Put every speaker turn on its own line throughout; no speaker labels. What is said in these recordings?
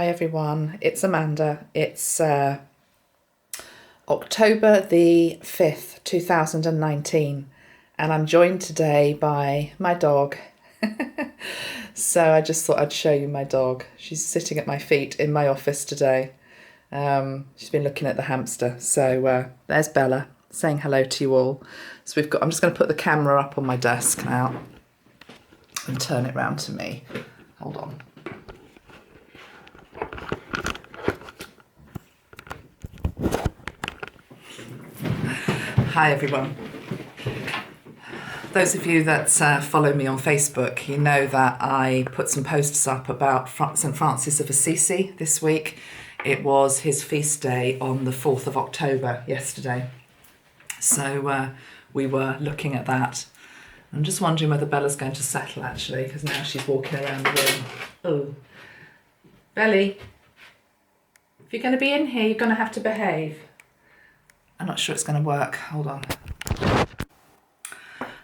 Hi everyone, it's Amanda. It's October the 5th, 2019, and I'm joined today by my dog. So I just thought I'd show you my dog. She's sitting at my feet in my office today. She's been looking at the hamster. So there's Bella saying hello to you all. So I'm just going to put the camera up on my desk now and turn it round to me. Hold on. Hi everyone. Those of you that follow me on Facebook, you know that I put some posts up about St. Francis of Assisi this week. It was his feast day on the 4th of October yesterday. So we were looking at that. I'm just wondering whether Bella's going to settle actually, because now she's walking around the room. Oh, Belly, if you're going to be in here, you're going to have to behave. I'm not sure it's going to work. Hold on.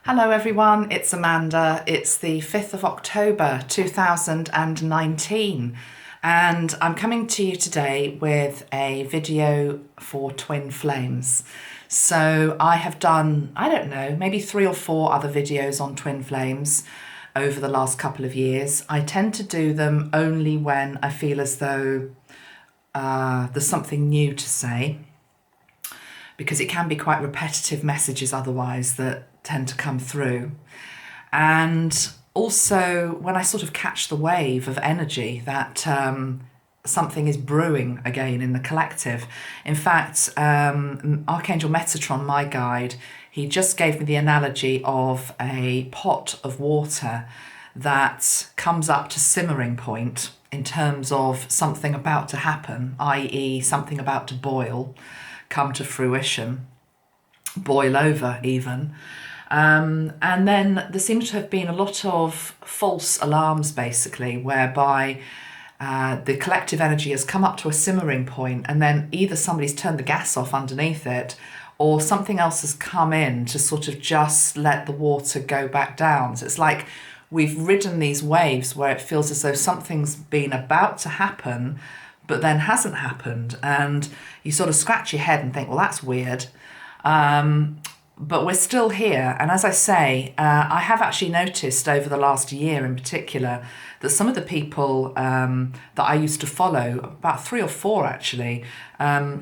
Hello everyone, it's Amanda. It's the 5th of October 2019 and I'm coming to you today with a video for twin flames. So I have done, I don't know, maybe 3 or 4 other videos on twin flames over the last couple of years. I tend to do them only when I feel as though there's something new to say, because it can be quite repetitive messages otherwise that tend to come through. And also when I sort of catch the wave of energy that something is brewing again in the collective. In fact, Archangel Metatron, my guide, he just gave me the analogy of a pot of water that comes up to simmering point in terms of something about to happen, i.e. something about to boil, come to fruition, boil over even. And then there seems to have been a lot of false alarms basically, whereby the collective energy has come up to a simmering point and then either somebody's turned the gas off underneath it or something else has come in to sort of just let the water go back down. So it's like we've ridden these waves where it feels as though something's been about to happen but then hasn't happened, and you sort of scratch your head and think, well, that's weird. But we're still here. And as I say, I have actually noticed over the last year in particular that some of the people that I used to follow, about 3 or 4 actually,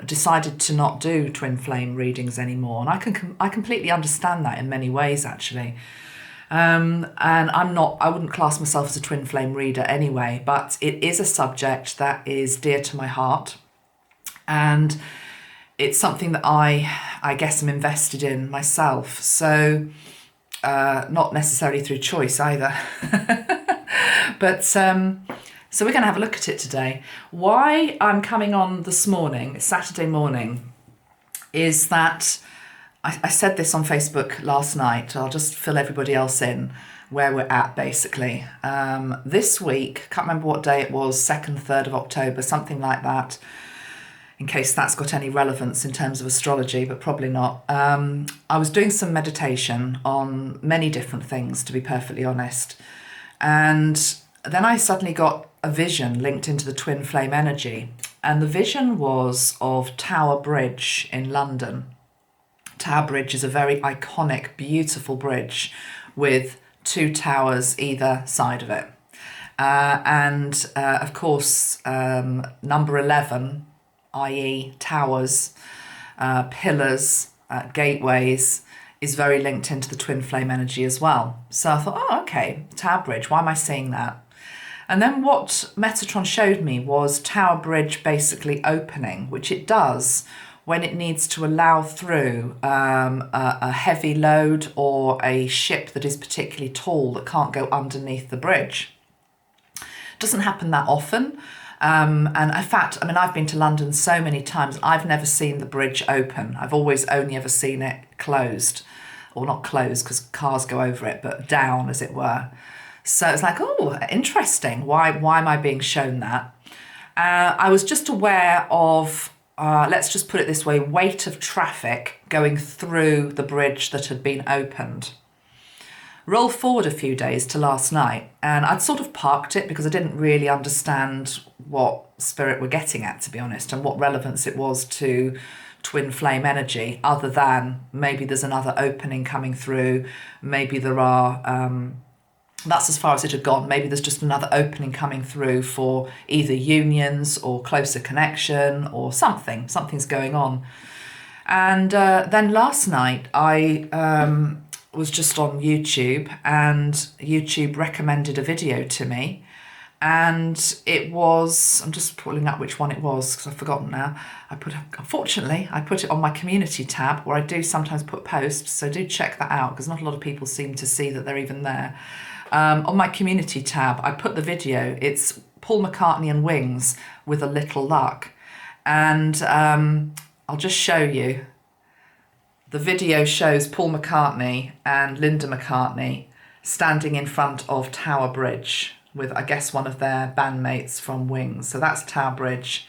decided to not do twin flame readings anymore. And I completely understand that in many ways actually. And I wouldn't class myself as a twin flame reader anyway, but it is a subject that is dear to my heart. And it's something that I guess I'm invested in myself. So not necessarily through choice either. But so we're going to have a look at it today. Why I'm coming on this morning, it's Saturday morning, is that I said this on Facebook last night. I'll just fill everybody else in where we're at basically. This week, can't remember what day it was, 2nd, 3rd of October, something like that, in case that's got any relevance in terms of astrology, but probably not. I was doing some meditation on many different things, to be perfectly honest. And then I suddenly got a vision linked into the twin flame energy. And the vision was of Tower Bridge in London. Tower Bridge is a very iconic, beautiful bridge with 2 towers either side of it. And of course, number 11, i.e. towers, pillars, gateways, is very linked into the twin flame energy as well. So I thought, oh, okay, Tower Bridge, why am I seeing that? And then what Metatron showed me was Tower Bridge basically opening, which it does when it needs to allow through a heavy load or a ship that is particularly tall that can't go underneath the bridge. Doesn't happen that often. And in fact, I mean, I've been to London so many times, I've never seen the bridge open. I've always only ever seen it closed, or not closed because cars go over it, but down as it were. So it's like, oh, interesting. Why am I being shown that? I was just aware of, let's just put it this way, weight of traffic going through the bridge that had been opened. Roll forward a few days to last night, and I'd sort of parked it because I didn't really understand what spirit were getting at, to be honest, and what relevance it was to twin flame energy, other than maybe there's another opening coming through, maybe there are, that's as far as it had gone, maybe there's just another opening coming through for either unions or closer connection or something's going on. And then last night I was just on YouTube, and YouTube recommended a video to me, and it was, I'm just pulling up which one it was because I've forgotten now. Unfortunately, I put it on my community tab where I do sometimes put posts, so do check that out because not a lot of people seem to see that they're even there. On my community tab, I put the video. It's Paul McCartney and Wings with a Little Luck, and I'll just show you. The video shows Paul McCartney and Linda McCartney standing in front of Tower Bridge with, I guess, one of their bandmates from Wings. So that's Tower Bridge.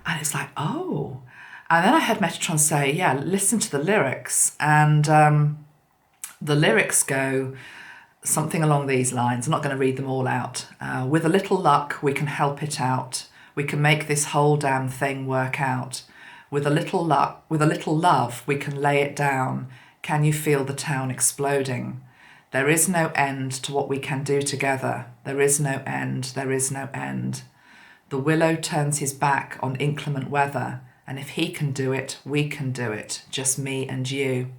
And it's like, oh. And then I heard Metatron say, yeah, listen to the lyrics. And the lyrics go something along these lines. I'm not going to read them all out. With a little luck, we can help it out. We can make this whole damn thing work out. With a little luck, with a little love, we can lay it down. Can you feel the town exploding? There is no end to what we can do together. There is no end, there is no end. The willow turns his back on inclement weather, and if he can do it, we can do it, just me and you.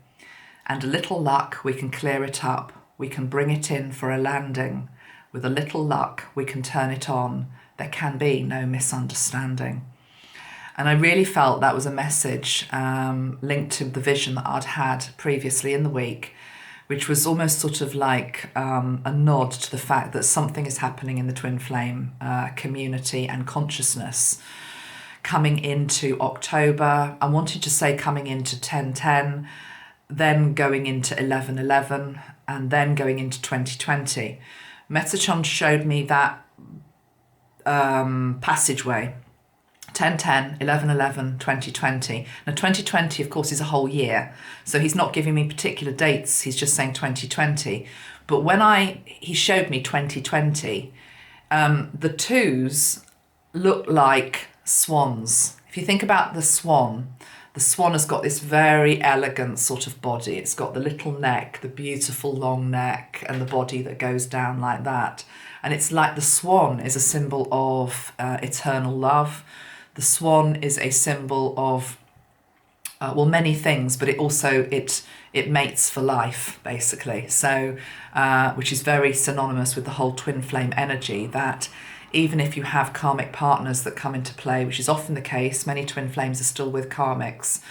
And a little luck, we can clear it up. We can bring it in for a landing. With a little luck, we can turn it on. There can be no misunderstanding. And I really felt that was a message linked to the vision that I'd had previously in the week, which was almost sort of like a nod to the fact that something is happening in the twin flame community and consciousness coming into October. I wanted to say coming into 10/10, then going into 11/11, and then going into 2020. Metatron showed me that passageway. 10/10, 11/11, 2020. Now 2020, of course, is a whole year. So he's not giving me particular dates. He's just saying 2020. But when he showed me 2020, the twos look like swans. If you think about the swan has got this very elegant sort of body. It's got the little neck, the beautiful long neck, and the body that goes down like that. And it's like the swan is a symbol of eternal love. The swan is a symbol of, many things, but it mates for life, basically. So, which is very synonymous with the whole twin flame energy, that even if you have karmic partners that come into play, which is often the case, many twin flames are still with karmics,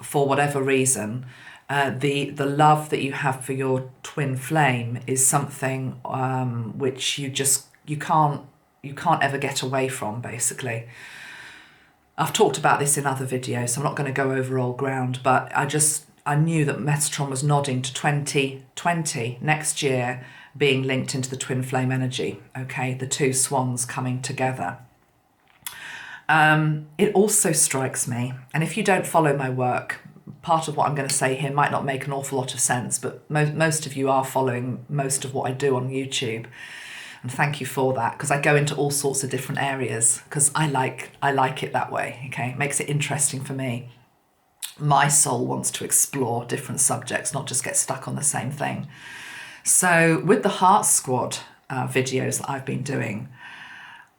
for whatever reason, the love that you have for your twin flame is something which you can't ever get away from, basically. I've talked about this in other videos, so I'm not going to go over old ground, but I knew that Metatron was nodding to 2020, next year, being linked into the twin flame energy, okay? The two swans coming together. It also strikes me, and if you don't follow my work, part of what I'm going to say here might not make an awful lot of sense, but most of you are following most of what I do on YouTube. And thank you for that, because I go into all sorts of different areas because I like it that way, okay? It makes it interesting for me. My soul wants to explore different subjects, not just get stuck on the same thing. So with the Heart Squad videos that I've been doing,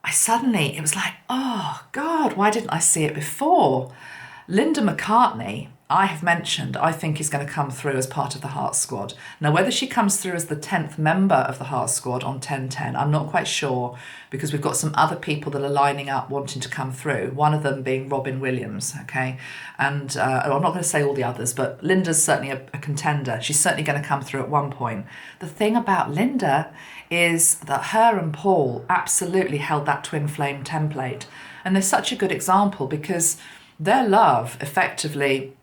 it was like, oh God, why didn't I see it before? Linda McCartney, I have mentioned, I think is going to come through as part of the Heart Squad. Now, whether she comes through as the 10th member of the Heart Squad on 10/10, I'm not quite sure, because we've got some other people that are lining up wanting to come through, one of them being Robin Williams, okay? And I'm not going to say all the others, but Linda's certainly a contender. She's certainly going to come through at one point. The thing about Linda is that her and Paul absolutely held that twin flame template. And they're such a good example because their love effectively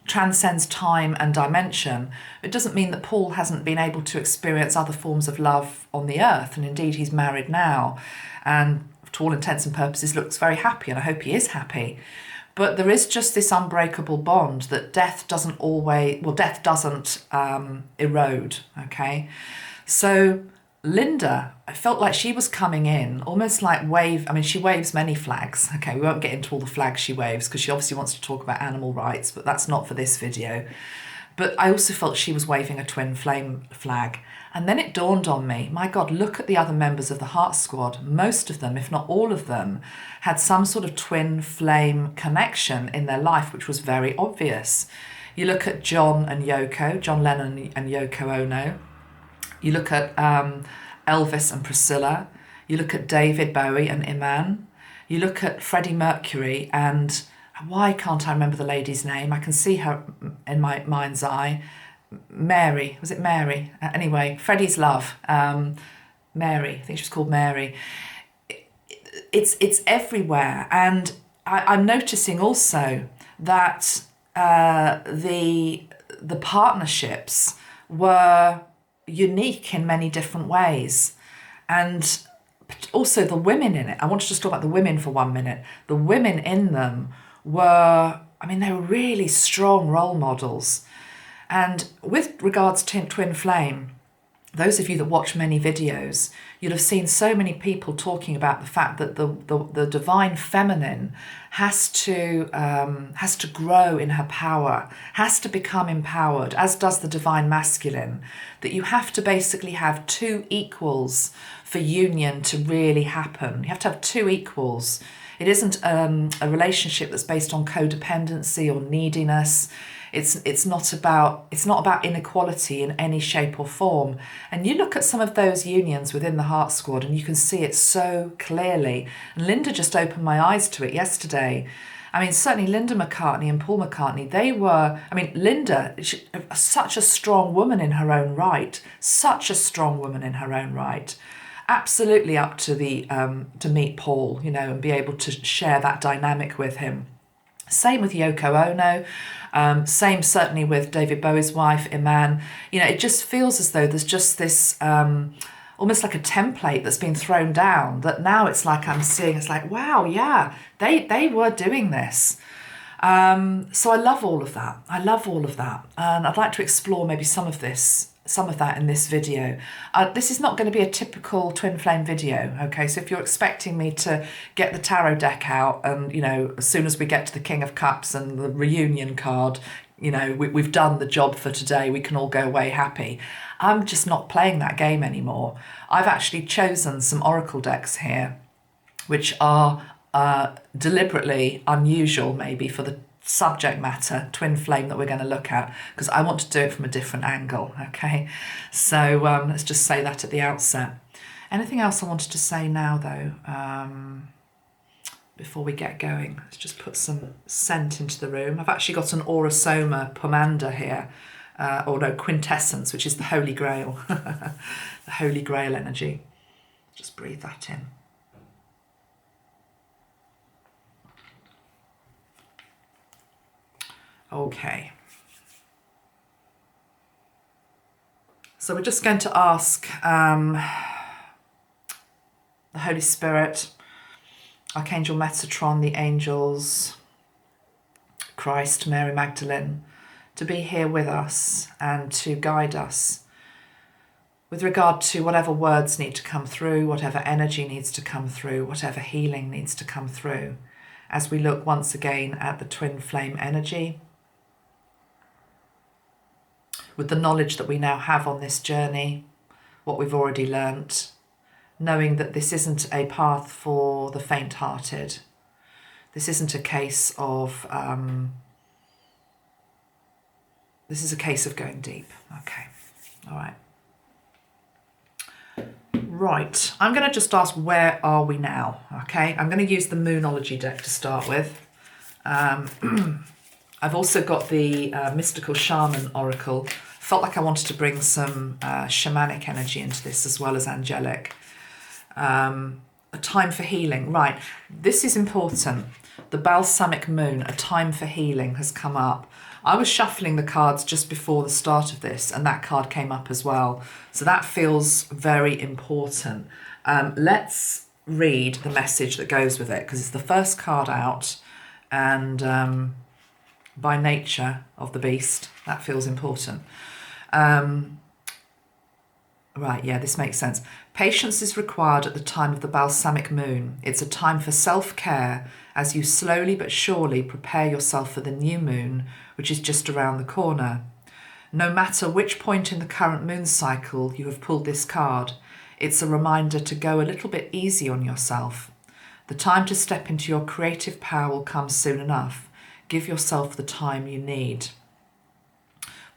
transcends time and dimension. It doesn't mean that Paul hasn't been able to experience other forms of love on the earth, and indeed he's married now and to all intents and purposes looks very happy, and I hope he is happy. But there is just this unbreakable bond that death doesn't always, well, death doesn't erode, okay? So Linda, I felt like she was coming in almost like she waves many flags. Okay, we won't get into all the flags she waves because she obviously wants to talk about animal rights, but that's not for this video. But I also felt she was waving a twin flame flag. And then it dawned on me, my God, look at the other members of the Heart Squad. Most of them, if not all of them, had some sort of twin flame connection in their life, which was very obvious. You look at John and Yoko, John Lennon and Yoko Ono. You look at Elvis and Priscilla. You look at David Bowie and Iman. You look at Freddie Mercury and, why can't I remember the lady's name? I can see her in my mind's eye. Mary, was it Mary? Anyway, Freddie's love, Mary, I think she was called Mary. It's everywhere. And I'm noticing also that the partnerships were unique in many different ways. And also the women in it. I want to just talk about the women for 1 minute. The women in them were, they were really strong role models. And with regards to twin flame, those of you that watch many videos, you'll have seen so many people talking about the fact that the divine feminine has to grow in her power, has to become empowered, as does the divine masculine, that you have to basically have two equals for union to really happen. You have to have two equals. It isn't a relationship that's based on codependency or neediness. It's not about inequality in any shape or form. And you look at some of those unions within the Heart Squad and you can see it so clearly. And Linda just opened my eyes to it yesterday. Certainly Linda McCartney and Paul McCartney, they were, Linda, such a strong woman in her own right, absolutely up to to meet Paul, and be able to share that dynamic with him. Same with Yoko Ono, same certainly with David Bowie's wife, Iman. It just feels as though there's just this almost like a template that's been thrown down, that now it's like I'm seeing, it's like, wow, yeah, they were doing this. So I love all of that. And I'd like to explore maybe some of that in this video. This is not going to be a typical twin flame video, okay? So if you're expecting me to get the tarot deck out and, as soon as we get to the King of Cups and the reunion card, we've done the job for today, we can all go away happy. I'm just not playing that game anymore. I've actually chosen some oracle decks here, which are deliberately unusual maybe for the subject matter, twin flame, that we're going to look at, because I want to do it from a different angle, okay? So let's just say that at the outset. Anything else I wanted to say now, though, before we get going? Let's just put some scent into the room. I've actually got an Aurosoma Pomander here, Quintessence, which is the Holy Grail, the Holy Grail energy. Just breathe that in. Okay. So we're just going to ask the Holy Spirit, Archangel Metatron, the angels, Christ, Mary Magdalene, to be here with us and to guide us with regard to whatever words need to come through, whatever energy needs to come through, whatever healing needs to come through, as we look once again at the twin flame energy, with the knowledge that we now have on this journey, what we've already learnt, knowing that this isn't a path for the faint-hearted. This isn't a case of, this is a case of going deep. Okay, all right. Right, I'm going to just ask, where are we now? Okay, I'm going to use the Moonology deck to start with. I've also got the Mystical Shaman Oracle. Felt like I wanted to bring some shamanic energy into this as well as angelic. A time for healing. Right, this is important. The Balsamic Moon, a time for healing, has come up. I was shuffling the cards just before the start of this, and that card came up as well. So that feels very important. Let's read the message that goes with it, because it's the first card out. and by nature of the beast, that feels important. Right, yeah, this makes sense. Patience is required at the time of the balsamic moon. It's a time for self-care as you slowly but surely prepare yourself for the new moon, which is just around the corner. No matter which point in the current moon cycle you have pulled this card, it's a reminder to go a little bit easy on yourself. The time to step into your creative power will come soon enough. Give yourself the time you need.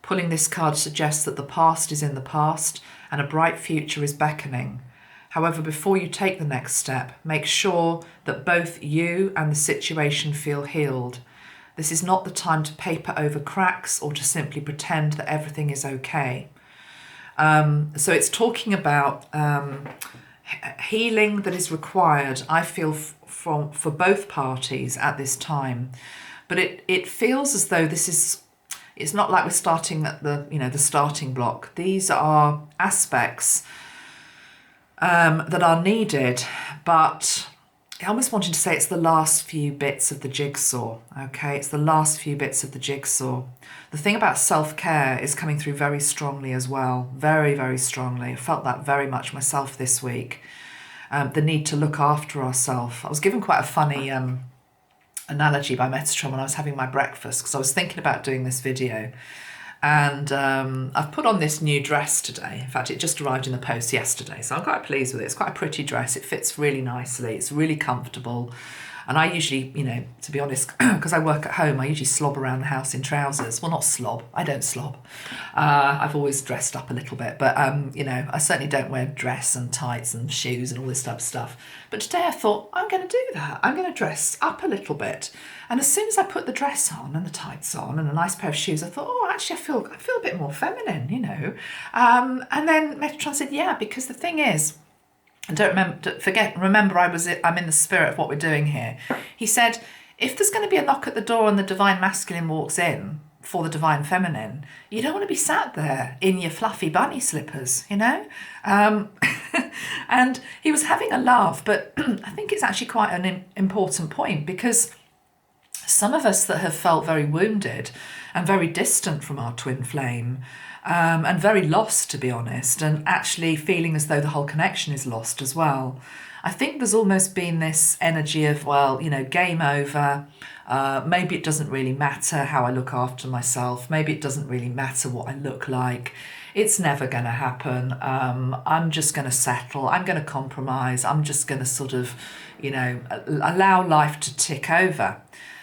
Pulling this card suggests that the past is in the past and a bright future is beckoning. However, before you take the next step, make sure that both you and the situation feel healed. This is not the time to paper over cracks or to simply pretend that everything is okay. So it's talking about healing that is required, I feel, for both parties at this time. But it feels as though it's not like we're starting at the starting block. These are aspects that are needed, but I almost wanted to say it's the last few bits of the jigsaw, okay? It's the last few bits of the jigsaw. The thing about self-care is coming through very strongly as well, very, very strongly. I felt that very much myself this week. The need to look after ourselves. I was given quite a funny analogy by Metatron when I was having my breakfast, because I was thinking about doing this video. And I've put on this new dress today. In fact, it just arrived in the post yesterday, so I'm quite pleased with it. It's quite a pretty dress. It fits really nicely. It's really comfortable. And I usually, to be honest, because I work at home, I usually slob around the house in trousers. Well, not slob. I don't slob. I've always dressed up a little bit. But, I certainly don't wear dress and tights and shoes and all this type of stuff. But today I thought, I'm going to do that. I'm going to dress up a little bit. And as soon as I put the dress on and the tights on and a nice pair of shoes, I thought, oh, actually, I feel a bit more feminine, And then Metatron said, yeah, because the thing is, and remember I'm in the spirit of what we're doing here. He said, if there's going to be a knock at the door and the divine masculine walks in for the divine feminine, you don't want to be sat there in your fluffy bunny slippers, And he was having a laugh, but I think it's actually quite an important point, because some of us that have felt very wounded and very distant from our twin flame, and very lost, to be honest, and actually feeling as though the whole connection is lost as well. I think there's almost been this energy of, game over. Maybe it doesn't really matter how I look after myself. Maybe it doesn't really matter what I look like. It's never going to happen. I'm just going to settle. I'm going to compromise. I'm just going to sort of, allow life to tick over.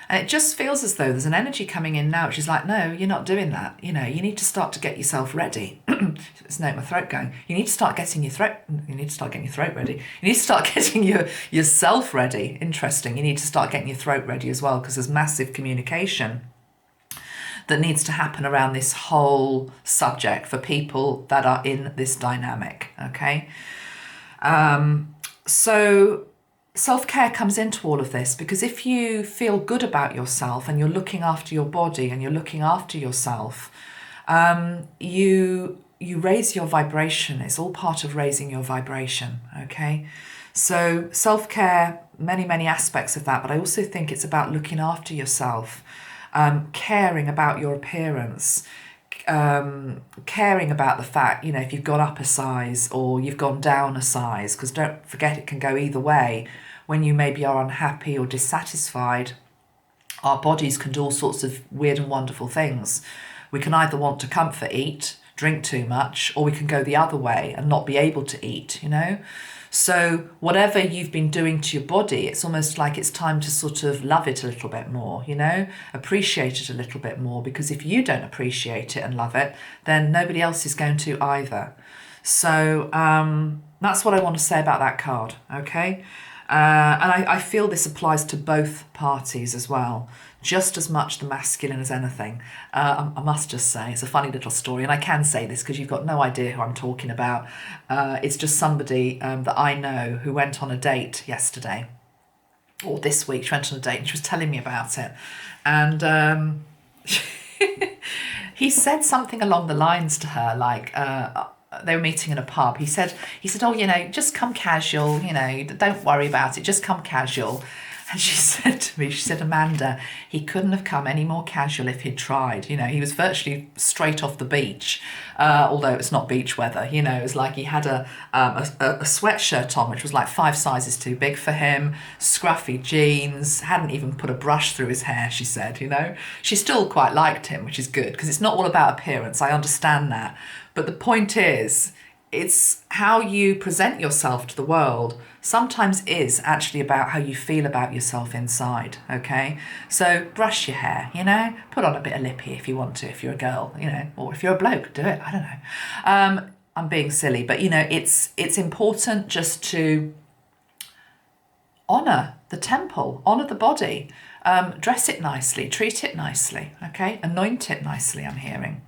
And it just feels as though there's an energy coming in now, which is like, no, you're not doing that. You need to start to get yourself ready. It's my throat going. You need to start getting your throat ready. You need to start getting yourself ready. Interesting. You need to start getting your throat ready as well, because there's massive communication that needs to happen around this whole subject for people that are in this dynamic, okay? So self-care comes into all of this, because if you feel good about yourself and you're looking after your body and you're looking after yourself, you raise your vibration. It's all part of raising your vibration, okay? So self-care, many, many aspects of that, but I also think it's about looking after yourself, caring about your appearance, caring about the fact, if you've gone up a size or you've gone down a size, because don't forget it can go either way. When you maybe are unhappy or dissatisfied, our bodies can do all sorts of weird and wonderful things. We can either want to comfort eat, drink too much, or we can go the other way and not be able to eat, So whatever you've been doing to your body, it's almost like it's time to sort of love it a little bit more, appreciate it a little bit more, because if you don't appreciate it and love it, then nobody else is going to either. So that's what I want to say about that card, okay? And I feel this applies to both parties as well, just as much the masculine as anything. I must just say, it's a funny little story, and I can say this because you've got no idea who I'm talking about. It's just somebody that I know who went on a date yesterday, or this week. She went on a date and she was telling me about it. And he said something along the lines to her, like, they were meeting in a pub. He said, oh, just come casual, don't worry about it, just come casual. And she said to me, she said, Amanda, he couldn't have come any more casual if he'd tried. You know, he was virtually straight off the beach, although it's not beach weather. You know, it was like he had a sweatshirt on, which was like 5 sizes too big for him, scruffy jeans, hadn't even put a brush through his hair, she said, you know. She still quite liked him, which is good, because it's not all about appearance. I understand that. But the point is, it's how you present yourself to the world sometimes is actually about how you feel about yourself inside, okay? So brush your hair, you know, put on a bit of lippy if you want to, if you're a girl, you know, or if you're a bloke, do it, I don't know. I'm being silly, but, you know, it's important just to honour the temple, honour the body, dress it nicely, treat it nicely, okay? Anoint it nicely, I'm hearing.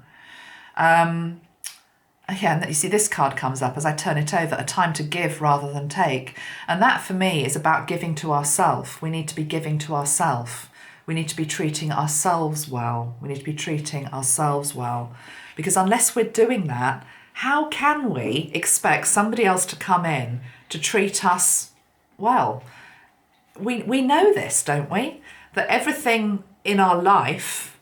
Yeah, and you see this card comes up as I turn it over, a time to give rather than take. And that for me is about giving to ourselves. We need to be giving to ourselves. We need to be treating ourselves well. We need to be treating ourselves well. Because unless we're doing that, how can we expect somebody else to come in to treat us well? We know this, don't we? That everything in our life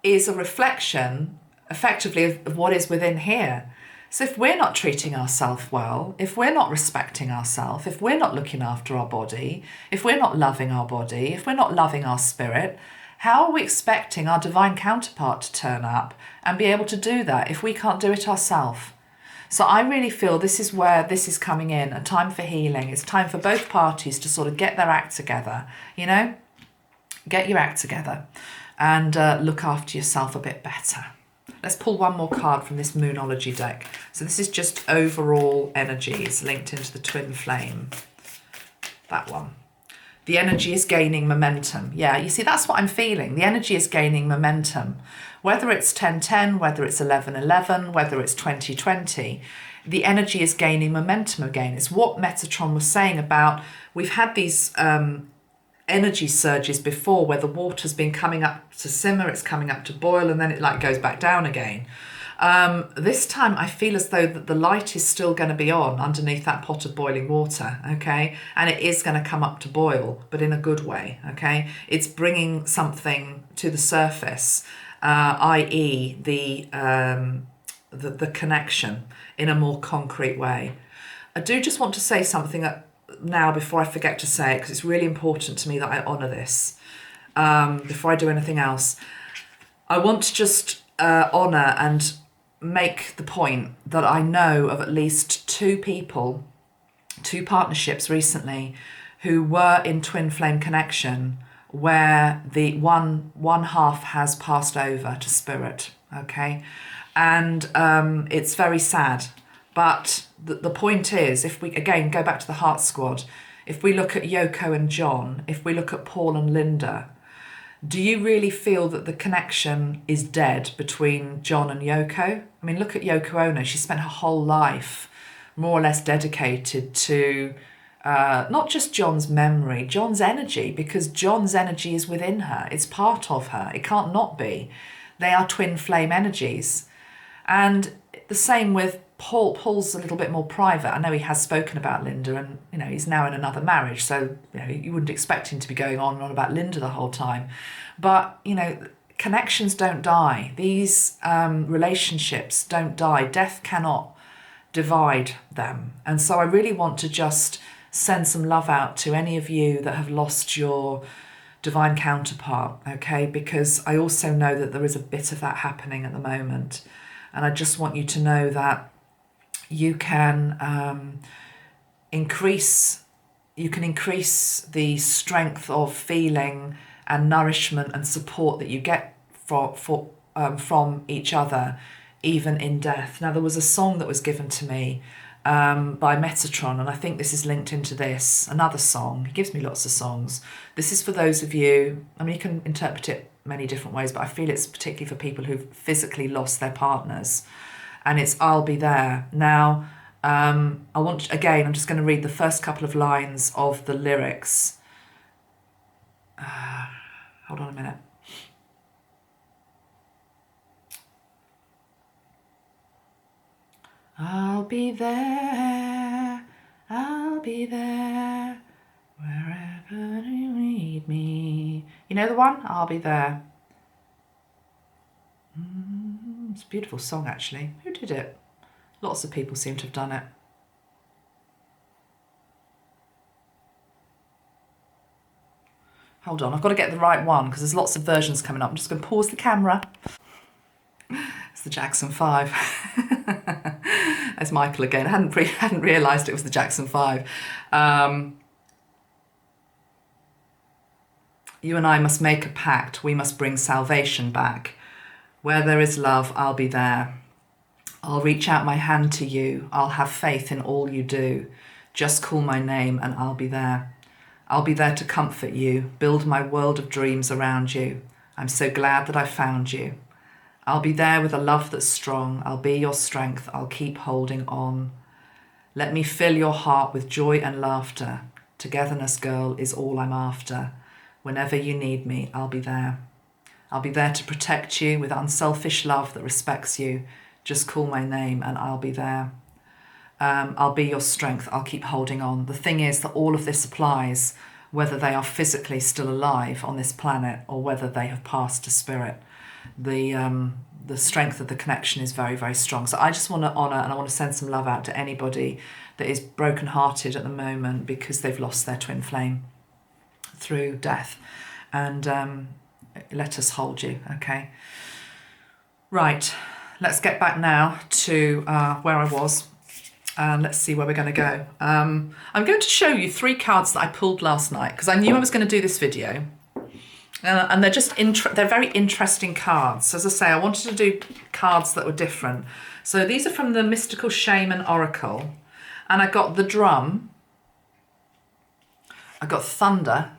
is a reflection, effectively, of what is within here. So if we're not treating ourselves well, if we're not respecting ourselves, if we're not looking after our body, if we're not loving our body, if we're not loving our spirit, how are we expecting our divine counterpart to turn up and be able to do that if we can't do it ourselves? So I really feel this is where this is coming in, a time for healing. It's time for both parties to sort of get their act together, you know? Get your act together and look after yourself a bit better. Let's pull one more card from this Moonology deck. So this is just overall energies linked into the twin flame. That one. The energy is gaining momentum. Yeah, you see, that's what I'm feeling. The energy is gaining momentum. Whether it's 10-10, whether it's 11-11, whether it's 20-20, the energy is gaining momentum again. It's what Metatron was saying about, we've had these energy surges before where the water's been coming up to simmer, it's coming up to boil, and then it like goes back down again. This time I feel as though that the light is still going to be on underneath that pot of boiling water, okay? And it is going to come up to boil, but in a good way, okay? It's bringing something to the surface, i.e. the connection in a more concrete way. I do just want to say something now before I forget to say it, because it's really important to me that I honour this before I do anything else. I want to just honour and make the point that I know of at least 2 people, 2 partnerships recently who were in twin flame connection where the one half has passed over to spirit, okay? And it's very sad. But the point is, if we, again, go back to the Heart Squad, if we look at Yoko and John, if we look at Paul and Linda, do you really feel that the connection is dead between John and Yoko? I mean, look at Yoko Ono. She spent her whole life more or less dedicated to not just John's memory, John's energy, because John's energy is within her. It's part of her. It can't not be. They are twin flame energies. And the same with Paul. Paul's a little bit more private. I know he has spoken about Linda, and you know he's now in another marriage, so you know you wouldn't expect him to be going on and on about Linda the whole time. But you know, connections don't die. These relationships don't die. Death cannot divide them. And so I really want to just send some love out to any of you that have lost your divine counterpart, okay? Because I also know that there is a bit of that happening at the moment. And I just want you to know that you can increase the strength of feeling and nourishment and support that you get from each other, even in death. Now, there was a song that was given to me by Metatron, and I think this is linked into this, another song. He gives me lots of songs. This is for those of you, I mean, you can interpret it many different ways, but I feel it's particularly for people who've physically lost their partners, and it's I'll Be There. Now, I'm just going to read the first couple of lines of the lyrics. Hold on a minute. I'll be there, wherever You know the one? I'll be there. It's a beautiful song, actually. Who did it? Lots of people seem to have done it. Hold on, I've got to get the right one because there's lots of versions coming up. I'm just going to pause the camera. It's the Jackson 5. There's Michael again. I hadn't realised it was the Jackson 5. You and I must make a pact. We must bring salvation back. Where there is love, I'll be there. I'll reach out my hand to you. I'll have faith in all you do. Just call my name and I'll be there. I'll be there to comfort you, build my world of dreams around you. I'm so glad that I found you. I'll be there with a love that's strong. I'll be your strength. I'll keep holding on. Let me fill your heart with joy and laughter. Togetherness, girl, is all I'm after. Whenever you need me, I'll be there. I'll be there to protect you with unselfish love that respects you. Just call my name and I'll be there. I'll be your strength. I'll keep holding on. The thing is that all of this applies whether they are physically still alive on this planet or whether they have passed to spirit. The strength of the connection is very, very strong. So I just want to honour and I want to send some love out to anybody that is brokenhearted at the moment because they've lost their twin flame through death. And let us hold you, okay? Right, let's get back now to where I was. Let's see where we're going to go. I'm going to show you 3 cards that I pulled last night because I knew I was going to do this video. And they're just they're very interesting cards. As I say, I wanted to do cards that were different. So these are from the Mystical Shaman Oracle. And I got the drum. I got thunder.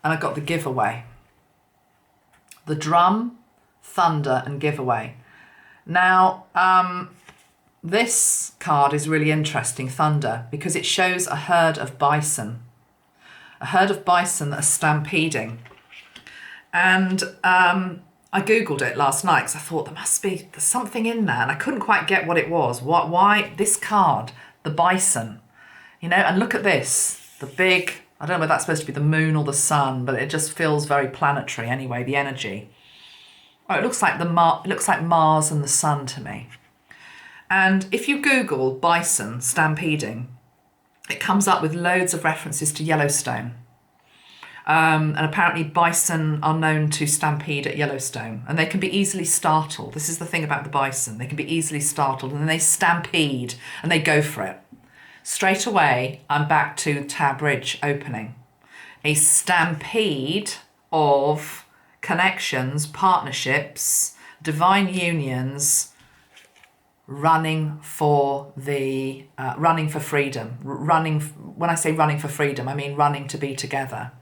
And I got the giveaway. The drum, thunder, and giveaway. Now, this card is really interesting, thunder, because it shows a herd of bison. A herd of bison that are stampeding. And I Googled it last night because I thought there's something in there. And I couldn't quite get what it was. Why this card, the bison, you know, and look at this, the big, I don't know whether that's supposed to be the moon or the sun, but it just feels very planetary anyway, the energy. Oh, it looks like it looks like Mars and the sun to me. And if you Google bison stampeding, it comes up with loads of references to Yellowstone. And apparently bison are known to stampede at Yellowstone and they can be easily startled. This is the thing about the bison. They can be easily startled and then they stampede and they go for it. Straight away, I'm back to Tower Bridge opening. A stampede of connections, partnerships, divine unions, running for freedom. When I say running for freedom, I mean running to be together.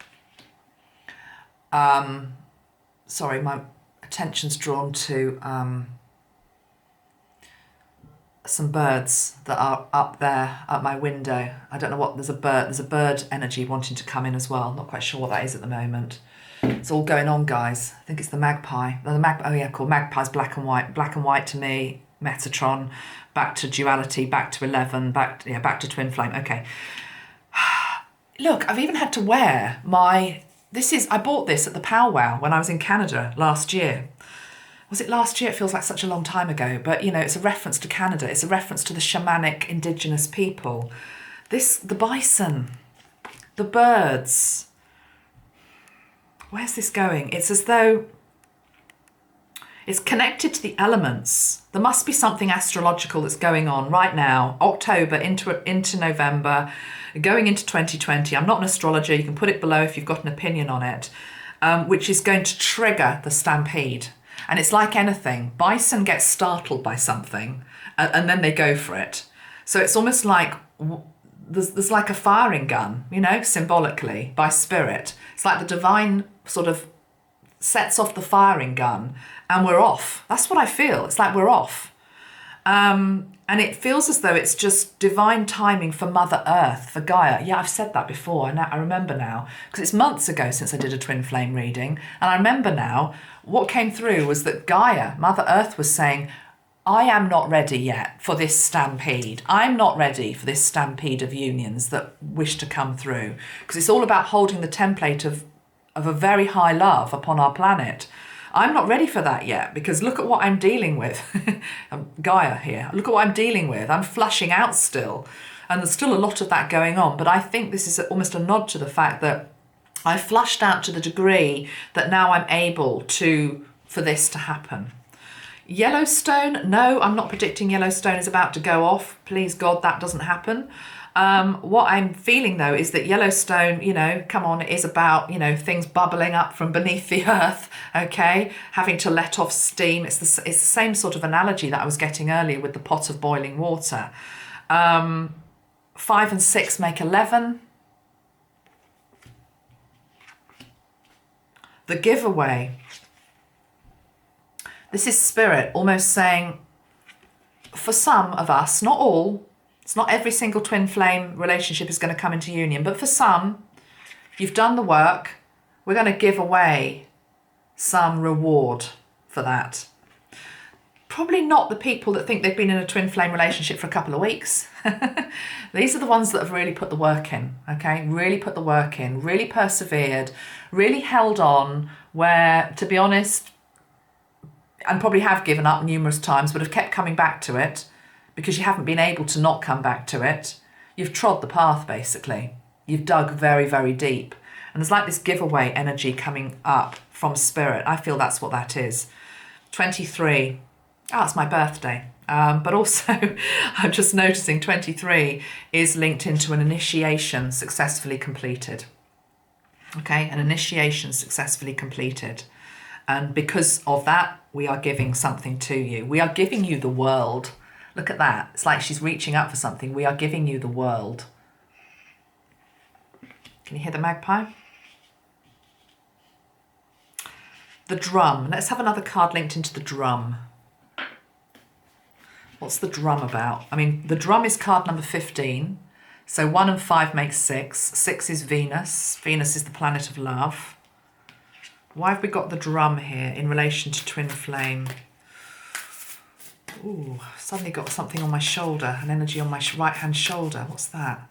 Sorry, my attention's drawn to some birds that are up there at my window. I don't know what, there's a bird energy wanting to come in as well. Not quite sure what that is at the moment. It's all going on, guys. I think it's the magpie. Oh yeah, cool. Magpie's black and white. Black and white to me. Metatron, back to duality, back to 11, back to twin flame. Okay. Look, I've even had to wear I bought this at the powwow when I was in Canada last year. Was it last year? It feels like such a long time ago, but you know, it's a reference to Canada. It's a reference to the shamanic indigenous people. The bison, the birds. Where's this going? It's as though it's connected to the elements. There must be something astrological that's going on right now, October into November, going into 2020. I'm not an astrologer. You can put it below if you've got an opinion on it, which is going to trigger the stampede. And it's like anything. Bison gets startled by something and then they go for it. So it's almost like there's like a firing gun, you know, symbolically, by spirit. It's like the divine sort of sets off the firing gun and we're off. That's what I feel. It's like we're off. And it feels as though it's just divine timing for Mother Earth, for Gaia. Yeah, I've said that before. I remember now, because it's months ago since I did a twin flame reading. And I remember now, what came through was that Gaia, Mother Earth, was saying, I am not ready yet for this stampede. I'm not ready for this stampede of unions that wish to come through. Because it's all about holding the template of of a very high love upon our planet. I'm not ready for that yet, because look at what I'm dealing with. I'm Gaia here. Look at what I'm dealing with. I'm flushing out still, and there's still a lot of that going on. But I think this is almost a nod to the fact that I flushed out to the degree that now I'm able for this to happen. Yellowstone, no, I'm not predicting Yellowstone is about to go off. Please God, that doesn't happen. What I'm feeling though is that Yellowstone, come on, it is about, things bubbling up from beneath the earth, okay? Having to let off steam. It's the same sort of analogy that I was getting earlier with the pot of boiling water. 5 and 6 make 11. The giveaway. This is spirit almost saying, for some of us, not all, it's not every single twin flame relationship is going to come into union, but for some, you've done the work. We're going to give away some reward for that. Probably not the people that think they've been in a twin flame relationship for a couple of weeks. These are the ones that have really put the work in, okay? Really put the work in, really persevered, really held on, where, to be honest, and probably have given up numerous times, but have kept coming back to it because you haven't been able to not come back to it. You've trod the path, basically. You've dug very, very deep. And there's like this giveaway energy coming up from spirit. I feel that's what that is. 23. Oh, it's my birthday. But also, I'm just noticing 23 is linked into an initiation successfully completed. Okay, an initiation successfully completed. And because of that, we are giving something to you. We are giving you the world. Look at that. It's like she's reaching out for something. We are giving you the world. Can you hear the magpie? The drum. Let's have another card linked into the drum. What's the drum about? I mean, the drum is card number 15. So 1 and 5 makes 6. 6 is Venus. Venus is the planet of love. Why have we got the drum here in relation to twin flame? Ooh, suddenly got something on my shoulder, an energy on my right hand shoulder. What's that?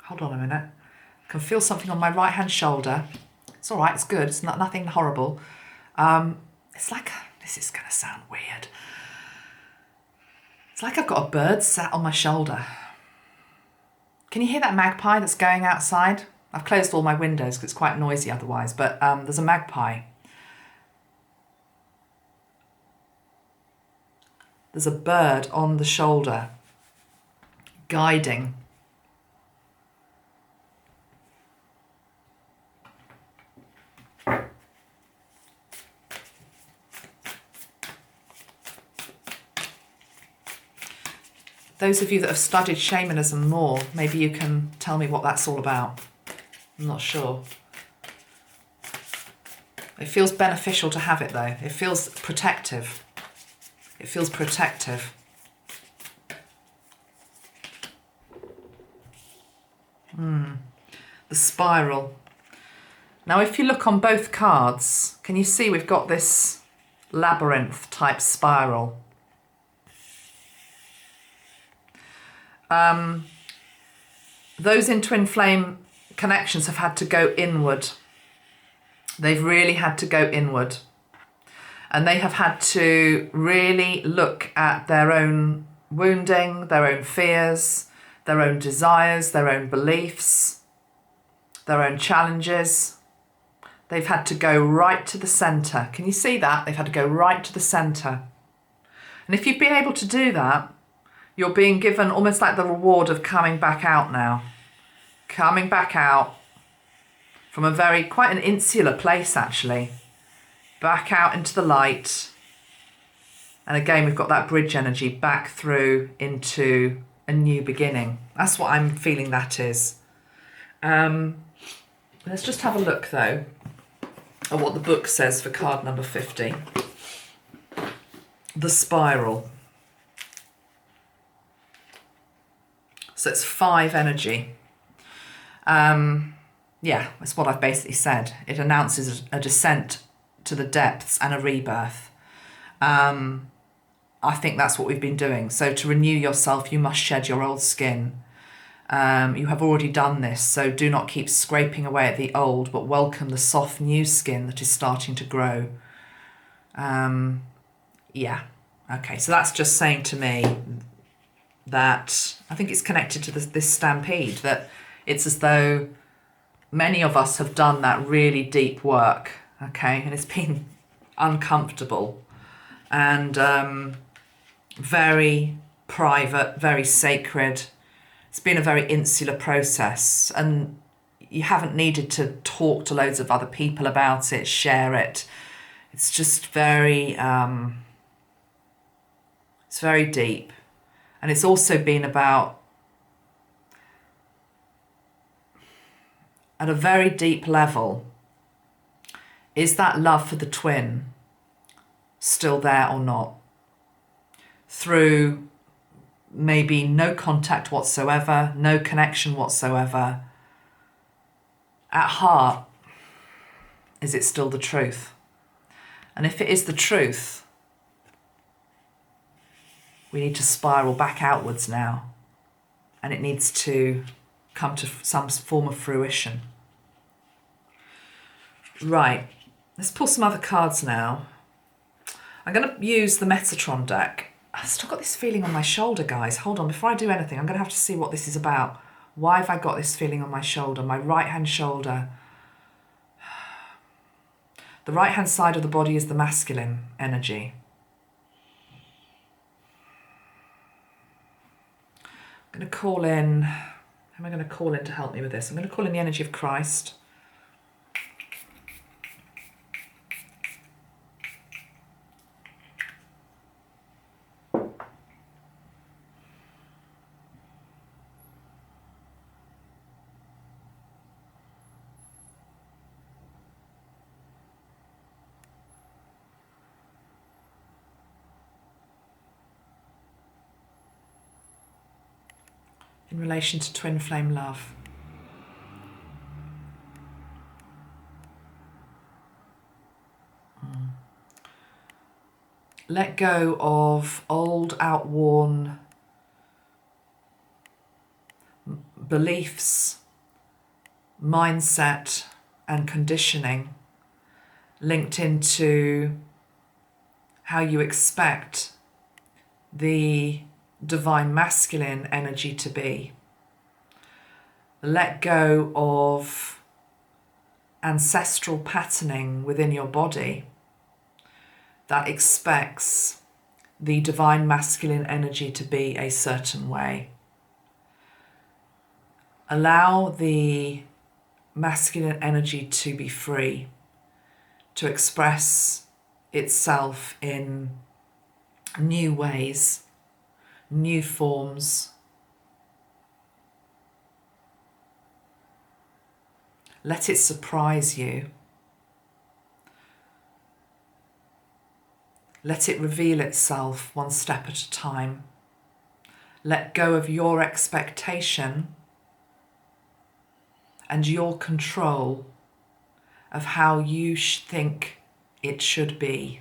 Hold on a minute. I can feel something on my right hand shoulder. It's all right, it's good. It's nothing horrible. It's like, this is going to sound weird. It's like I've got a bird sat on my shoulder. Can you hear that magpie that's going outside? I've closed all my windows because it's quite noisy otherwise, but there's a magpie. There's a bird on the shoulder, guiding. Those of you that have studied shamanism more, maybe you can tell me what that's all about. I'm not sure. It feels beneficial to have it though. It feels protective. It feels protective. The spiral. Now if you look on both cards, can you see we've got this labyrinth type spiral? Those in twin flame connections have had to go inward. They've really had to go inward. And they have had to really look at their own wounding, their own fears, their own desires, their own beliefs, their own challenges. They've had to go right to the centre. Can you see that? They've had to go right to the centre. And if you've been able to do that, you're being given almost like the reward of coming back out now. Coming back out from quite an insular place actually. Back out into the light. And again, we've got that bridge energy back through into a new beginning. That's what I'm feeling that is. Let's just have a look though at what the book says for card number 50. The spiral. So it's 5 energy. Yeah, that's what I've basically said. It announces a descent to the depths and a rebirth. I think that's what we've been doing. So to renew yourself, you must shed your old skin. You have already done this, so do not keep scraping away at the old, but welcome the soft new skin that is starting to grow. Yeah, okay, so that's just saying to me that I think it's connected to this stampede, that it's as though many of us have done that really deep work, okay, and it's been uncomfortable and very private, very sacred. It's been a very insular process, and you haven't needed to talk to loads of other people about it, share it. It's just very, it's very deep. And it's also been about, at a very deep level, is that love for the twin still there or not? Through maybe no contact whatsoever, no connection whatsoever. At heart, is it still the truth? And if it is the truth, we need to spiral back outwards now, and it needs to come to some form of fruition. Right, let's pull some other cards now. I'm going to use the Metatron deck. I've still got this feeling on my shoulder, guys. Hold on, before I do anything, I'm going to have to see what this is about. Why have I got this feeling on my shoulder, my right-hand shoulder? The right-hand side of the body is the masculine energy. I'm going to call in, who am I going to call in to help me with this? I'm going to call in the energy of Christ. In relation to twin flame love. Let go of old, outworn beliefs, mindset and conditioning linked into how you expect the divine masculine energy to be. Let go of ancestral patterning within your body that expects the divine masculine energy to be a certain way. Allow the masculine energy to be free, to express itself in new ways, new forms. Let it surprise you. Let it reveal itself one step at a time. Let go of your expectation and your control of how you think it should be.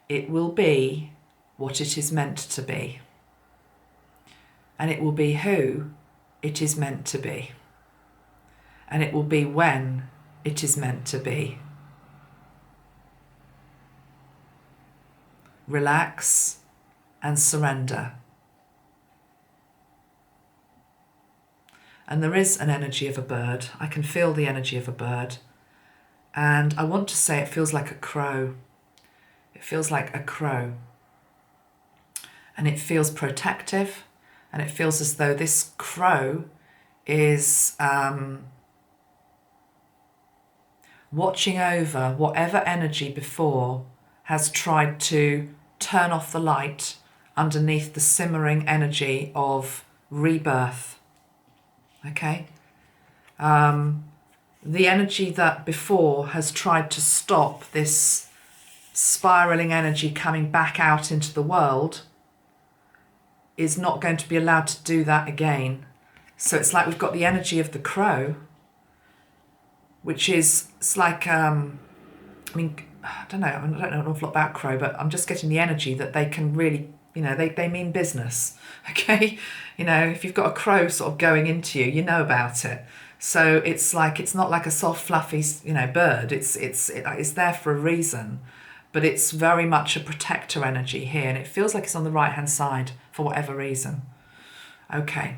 It will be what it is meant to be. And it will be who it is meant to be. And it will be when it is meant to be. Relax and surrender. And there is an energy of a bird. I can feel the energy of a bird. And I want to say it feels like a crow. It feels like a crow. And it feels protective. And it feels as though this crow is watching over whatever energy before has tried to turn off the light underneath the simmering energy of rebirth. Okay? The energy that before has tried to stop this spiraling energy coming back out into the world is not going to be allowed to do that again. So it's like we've got the energy of the crow, which is, it's like, I don't know an awful lot about Crow, but I'm just getting the energy that they can really, they mean business, okay? If you've got a crow sort of going into you, you know about it. So it's not like a soft, fluffy, bird. It's there for a reason, but it's very much a protector energy here, and it feels like it's on the right-hand side for whatever reason. Okay,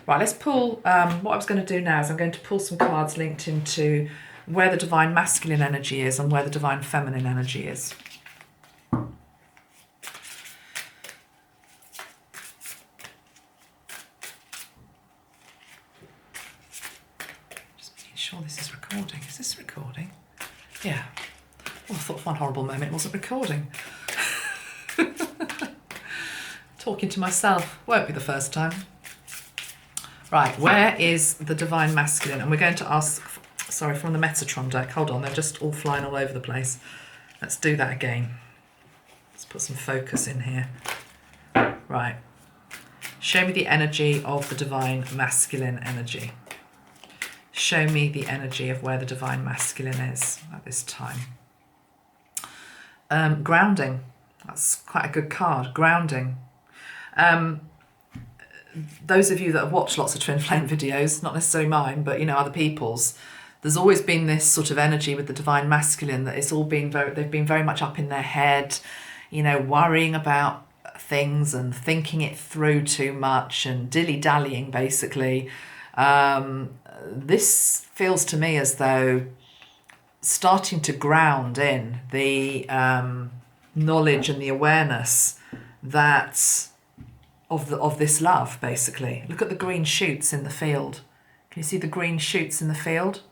right, let's pull, what I was going to do now is I'm going to pull some cards linked into where the divine masculine energy is and where the divine feminine energy is. Just making sure this is recording. Is this recording? Yeah. Oh, I thought for one horrible moment it wasn't recording. Talking to myself won't be the first time. Right, where is the divine masculine? And we're going to ask, sorry, from the Metatron deck. Hold on, they're just all flying all over the place. Let's do that again. Let's put some focus in here. Right. Show me the energy of the divine masculine energy. Show me the energy of where the divine masculine is at this time. Grounding. That's quite a good card. Grounding. Those of you that have watched lots of twin flame videos, not necessarily mine, but other people's, there's always been this sort of energy with the divine masculine that it's all been they've been very much up in their head, worrying about things and thinking it through too much and dilly-dallying basically. This feels to me as though starting to ground in the knowledge and the awareness that of this love, basically. Look at the green shoots in the field. Can you see the green shoots in the field?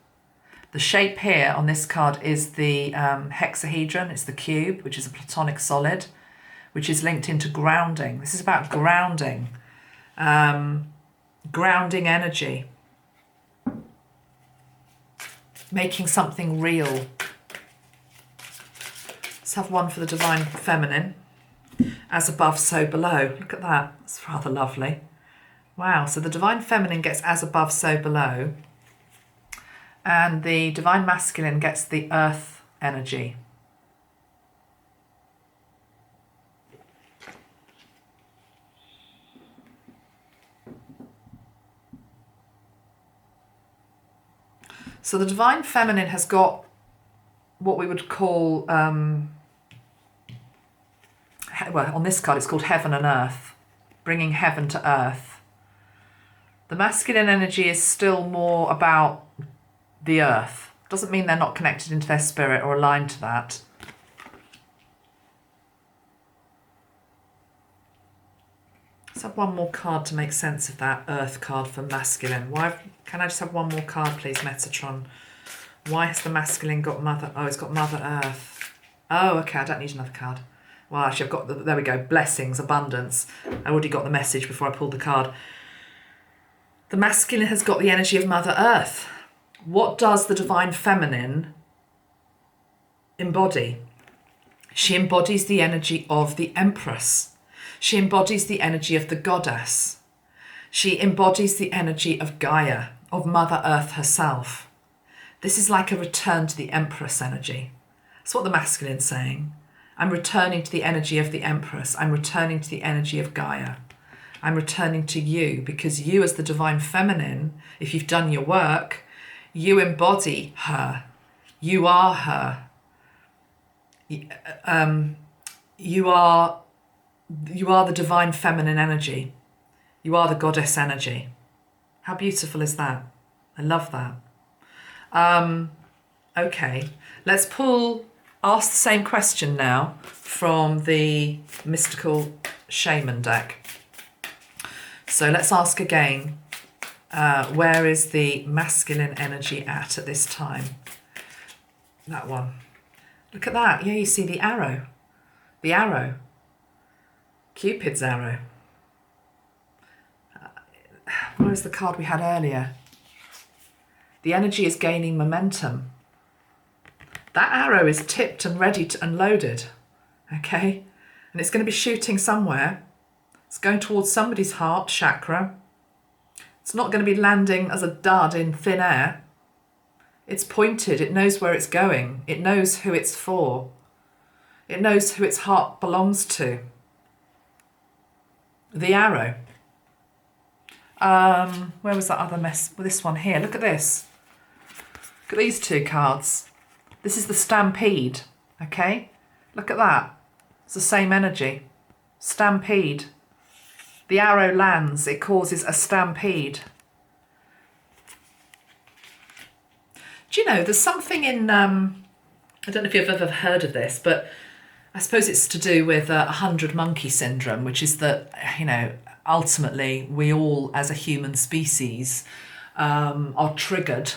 The shape here on this card is the hexahedron. It's the cube, which is a platonic solid, which is linked into grounding. This is about grounding, grounding energy, making something real. Let's have one for the divine feminine. As above, so below. Look at that. That's rather lovely. Wow. So the divine feminine gets as above, so below. And the divine masculine gets the earth energy. So the divine feminine has got what we would call, well, on this card it's called heaven and earth, bringing heaven to earth. The masculine energy is still more about the earth. Doesn't mean they're not connected into their spirit or aligned to that. Let's have one more card to make sense of that earth card for masculine. Why? Can I just have one more card, please, Metatron? Why has the masculine got mother? Oh, it's got Mother Earth. Oh, okay, I don't need another card. Well, actually, I've got, there we go, blessings, abundance. I already got the message before I pulled the card. The masculine has got the energy of Mother Earth. What does the divine feminine embody? She embodies the energy of the Empress. She embodies the energy of the goddess. She embodies the energy of Gaia, of Mother Earth herself. This is like a return to the Empress energy. That's what the masculine's saying. I'm returning to the energy of the Empress. I'm returning to the energy of Gaia. I'm returning to you, because you as the divine feminine, if you've done your work, you embody her. You are her. You are the divine feminine energy. You are the goddess energy. How beautiful is that? I love that. Okay, let's ask the same question now from the mystical Shaman deck. So let's ask again, where is the masculine energy at this time? That one. Look at that. Yeah, you see the arrow. The arrow. Cupid's arrow. Where is the card we had earlier? The energy is gaining momentum. That arrow is tipped and ready and loaded. Okay? And it's going to be shooting somewhere. It's going towards somebody's heart chakra. It's not going to be landing as a dud in thin air. It's pointed. It knows where it's going. It knows who it's for. It knows who its heart belongs to. The arrow. Where was that other mess? This one here. Look at this. Look at these two cards. This is the stampede. Okay? Look at that. It's the same energy. Stampede. The arrow lands. It causes a stampede. Do you know, there's something in... I don't know if you've ever heard of this, but I suppose it's to do with 100 monkey syndrome, which is that, you know, ultimately we all as a human species are triggered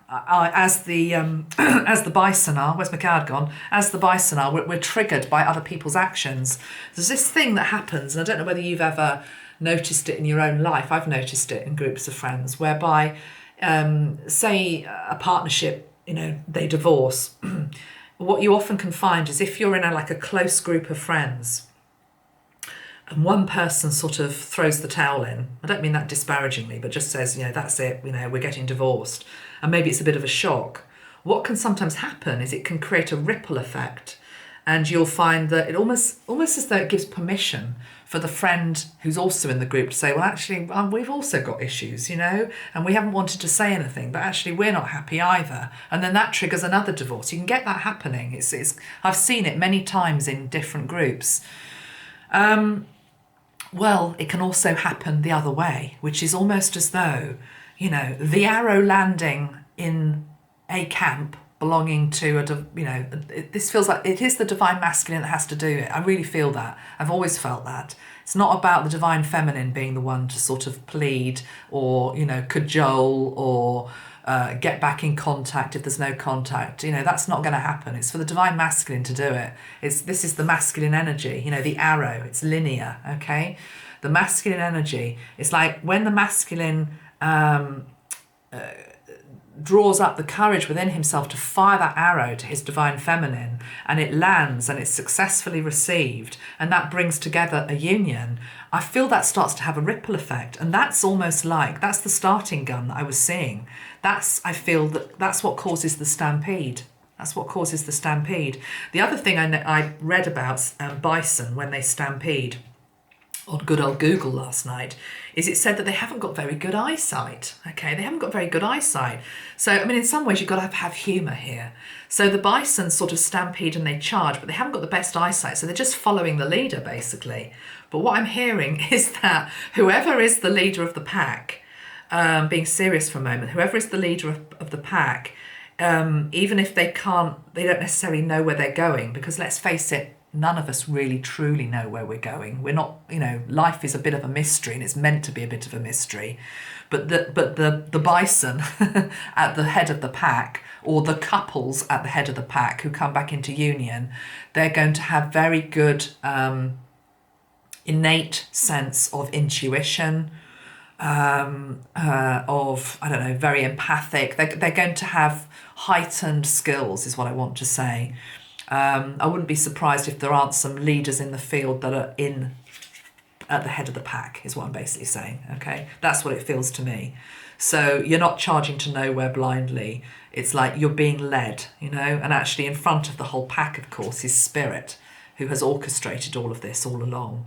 as the bison are. Where's my card gone? As the bison are, we're triggered by other people's actions. There's this thing that happens, and I don't know whether you've ever noticed it in your own life. I've noticed it in groups of friends whereby, say a partnership, you know, they divorce. What you often can find is if you're in a close group of friends and one person sort of throws the towel in, I don't mean that disparagingly, but just says, you know, that's it, you know, we're getting divorced, and maybe it's a bit of a shock. What can sometimes happen is it can create a ripple effect, and you'll find that it almost as though it gives permission for the friend who's also in the group to say, well, actually, we've also got issues, you know, and we haven't wanted to say anything, but actually we're not happy either. And then that triggers another divorce. You can get that happening. I've seen it many times in different groups. Well, it can also happen the other way, which is almost as though, you know, the arrow landing in a camp belonging to this feels like it is the divine masculine that has to do it. I really feel that. I've always felt that. It's not about the divine feminine being the one to sort of plead or, you know, cajole or get back in contact if there's no contact. You know, that's not going to happen. It's for the divine masculine to do it. This is the masculine energy, you know, the arrow. It's linear, okay? The masculine energy. It's like when the masculine draws up the courage within himself to fire that arrow to his divine feminine, and it lands and it's successfully received, and that brings together a union. I feel that starts to have a ripple effect, and that's almost like that's the starting gun that I was seeing. I feel that's what causes the stampede. That's what causes the stampede. The other thing I read about bison when they stampede on good old Google last night is it said that they haven't got very good eyesight. Okay, they haven't got very good eyesight. So, I mean, in some ways you've got to have humour here. So the bison sort of stampede and they charge, but they haven't got the best eyesight. So they're just following the leader, basically. But what I'm hearing is that whoever is the leader of the pack, being serious for a moment, whoever is the leader of the pack, even if they don't necessarily know where they're going, because let's face it, none of us really truly know where we're going. We're not, you know, life is a bit of a mystery, and it's meant to be a bit of a mystery. But the bison at the head of the pack, or the couples at the head of the pack who come back into union, they're going to have very good innate sense of intuition, very empathic. They're going to have heightened skills, is what I want to say. I wouldn't be surprised if there aren't some leaders in the field that are at the head of the pack, is what I'm basically saying, okay? That's what it feels to me. So you're not charging to nowhere blindly. It's like you're being led, you know? And actually in front of the whole pack, of course, is Spirit, who has orchestrated all of this all along.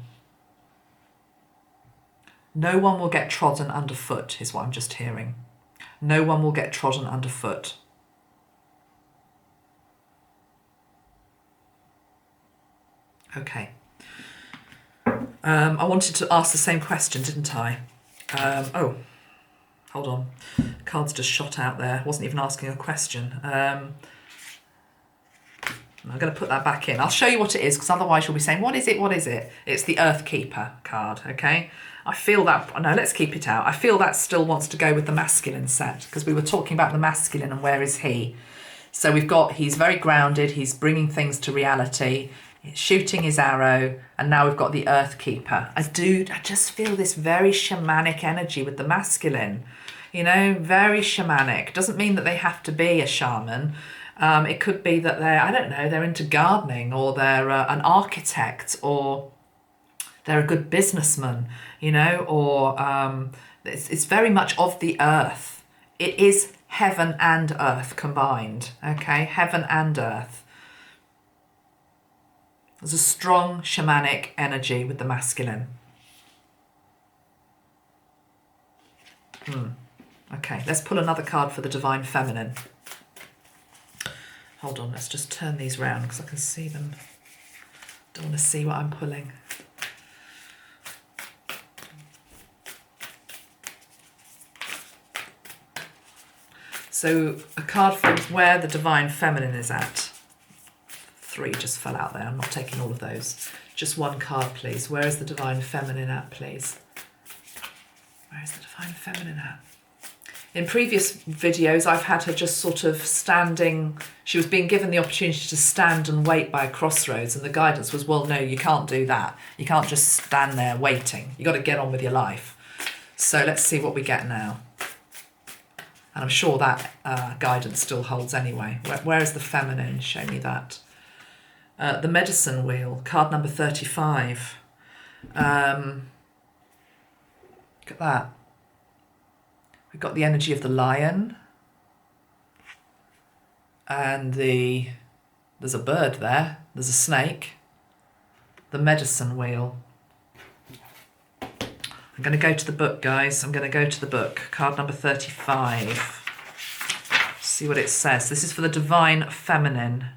No one will get trodden underfoot, is what I'm just hearing. No one will get trodden underfoot. Okay. I wanted to ask the same question, didn't I? Oh, hold on. Card's just shot out there. I wasn't even asking a question. I'm going to put that back in. I'll show you what it is, because otherwise you'll be saying, what is it? What is it? It's the Earth Keeper card, okay? I feel that... No, let's keep it out. I feel that still wants to go with the masculine set, because we were talking about the masculine and where is he. So he's very grounded. He's bringing things to reality. Shooting his arrow, and now we've got the Earth Keeper. I just feel this very shamanic energy with the masculine, you know, very shamanic. Doesn't mean that they have to be a shaman. It could be that they're into gardening, or they're an architect, or they're a good businessman, you know, or it's very much of the earth. It is heaven and earth combined, okay? Heaven and earth. There's a strong shamanic energy with the masculine. Okay, let's pull another card for the divine feminine. Hold on, let's just turn these round because I can see them. Don't want to see what I'm pulling. So a card for where the divine feminine is at. 3 just fell out there. I'm not taking all of those. Just one card, please. Where is the divine feminine at, please? Where is the divine feminine at? In previous videos, I've had her just sort of standing. She was being given the opportunity to stand and wait by a crossroads, and the guidance was, well, no, you can't do that. You can't just stand there waiting. You've got to get on with your life. So let's see what we get now. And I'm sure that guidance still holds anyway. Where is the feminine? Show me that. The medicine wheel, card number 35. Look at that. We've got the energy of the lion. And there's a bird there. There's a snake. The medicine wheel. I'm going to go to the book, guys. I'm going to go to the book. Card number 35. See what it says. This is for the divine feminine.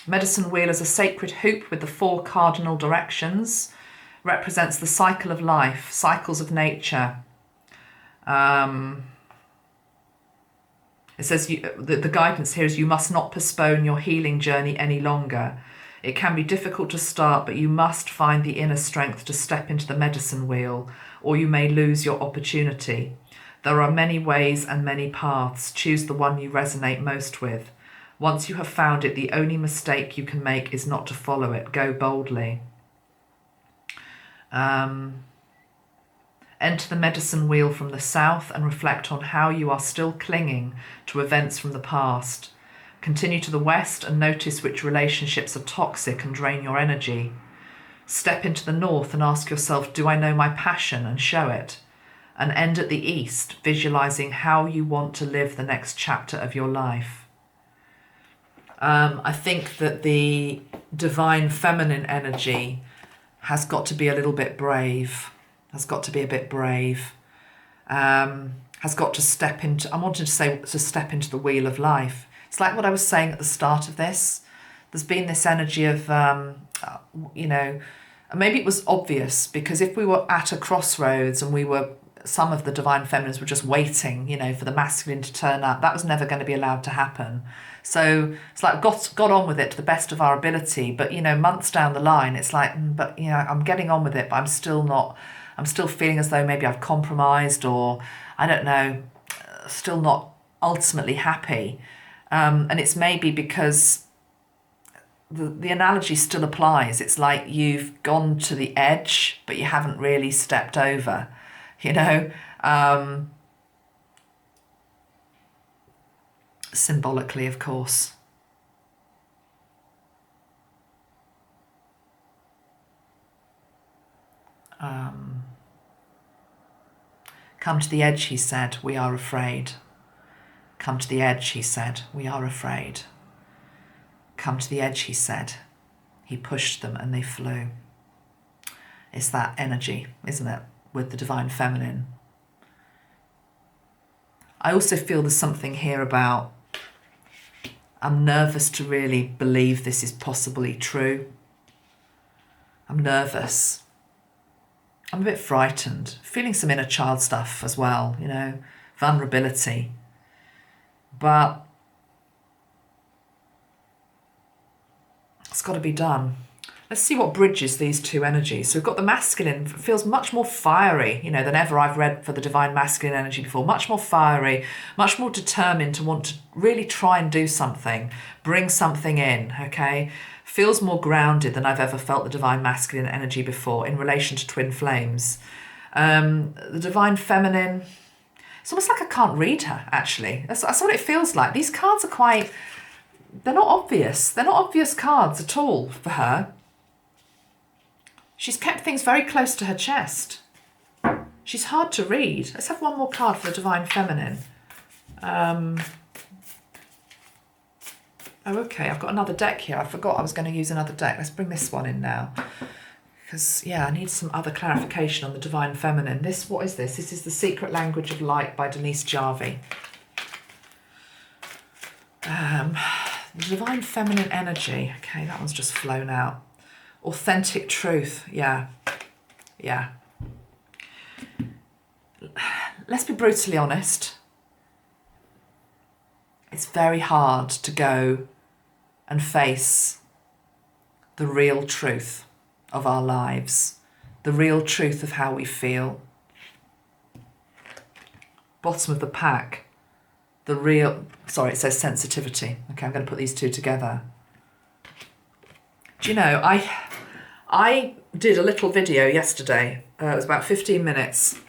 Medicine wheel is a sacred hoop with the 4 cardinal directions. Represents the cycle of life, cycles of nature. It says the guidance here is you must not postpone your healing journey any longer. It can be difficult to start, but you must find the inner strength to step into the medicine wheel, or you may lose your opportunity. There are many ways and many paths. Choose the one you resonate most with. Once you have found it, the only mistake you can make is not to follow it. Go boldly. Enter the medicine wheel from the south and reflect on how you are still clinging to events from the past. Continue to the west and notice which relationships are toxic and drain your energy. Step into the north and ask yourself, do I know my passion, and show it. And end at the east, visualizing how you want to live the next chapter of your life. I think that the divine feminine energy has got to be a little bit brave, has got to be a bit brave, has got to step into, I wanted to say to step into the wheel of life. It's like what I was saying at the start of this. There's been this energy of, maybe it was obvious, because if we were at a crossroads and some of the divine feminines were just waiting, for the masculine to turn up, that was never going to be allowed to happen. So it's like got on with it to the best of our ability, but months down the line, it's like, I'm getting on with it, but I'm still feeling as though maybe I've compromised, or I don't know, still not ultimately happy. And it's maybe because the analogy still applies. It's like you've gone to the edge, but you haven't really stepped over, symbolically, of course. Come to the edge, he said, we are afraid. Come to the edge, he said, we are afraid. Come to the edge, he said. He pushed them and they flew. It's that energy, isn't it, with the divine feminine. I also feel there's something here about I'm nervous to really believe this is possibly true. I'm nervous. I'm a bit frightened, feeling some inner child stuff as well, vulnerability. But it's got to be done. Let's see what bridges these two energies. So we've got the masculine, feels much more fiery, than ever I've read for the divine masculine energy before. Much more fiery, much more determined to want to really try and do something, bring something in, okay? Feels more grounded than I've ever felt the divine masculine energy before in relation to twin flames. The divine feminine, it's almost like I can't read her, actually. That's what it feels like. These cards are they're not obvious. They're not obvious cards at all for her. She's kept things very close to her chest. She's hard to read. Let's have one more card for the divine feminine. Oh, okay, I've got another deck here. I forgot I was going to use another deck. Let's bring this one in now. Because, yeah, I need some other clarification on the Divine Feminine. What is this? This is The Secret Language of Light by Denise Jarvie. The Divine Feminine Energy. Okay, that one's just flown out. Authentic Truth. Yeah. Yeah. Let's be brutally honest. It's very hard to go and face the real truth of our lives, the real truth of how we feel. Bottom of the pack, it says sensitivity. Okay, I'm going to put these two together. Do you know, I did a little video yesterday. It was about 15 minutes,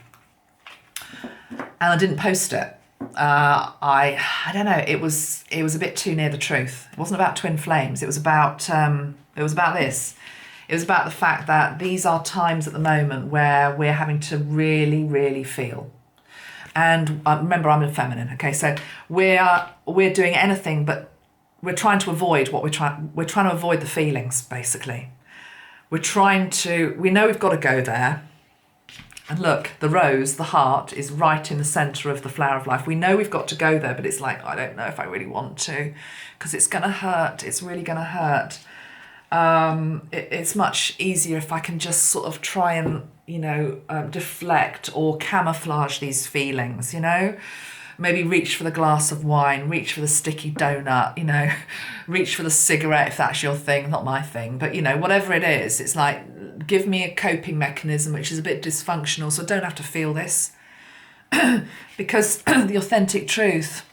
and I didn't post it. I don't know. It was a bit too near the truth. It wasn't about twin flames. It was about this. It was about the fact that these are times at the moment where we're having to really, really feel. And remember, I'm a feminine. Okay, so we're doing anything, but we're trying to avoid we're trying to avoid the feelings. Basically, we know we've got to go there. And look, the rose, the heart, is right in the centre of the flower of life. We know we've got to go there, but it's like, I don't know if I really want to, because it's going to hurt. It's really going to hurt. It's much easier if I can just sort of try and, deflect or camouflage these feelings, Maybe reach for the glass of wine, reach for the sticky donut, reach for the cigarette if that's your thing, not my thing. But, whatever it is, it's like, give me a coping mechanism which is a bit dysfunctional so I don't have to feel this. Because the authentic truth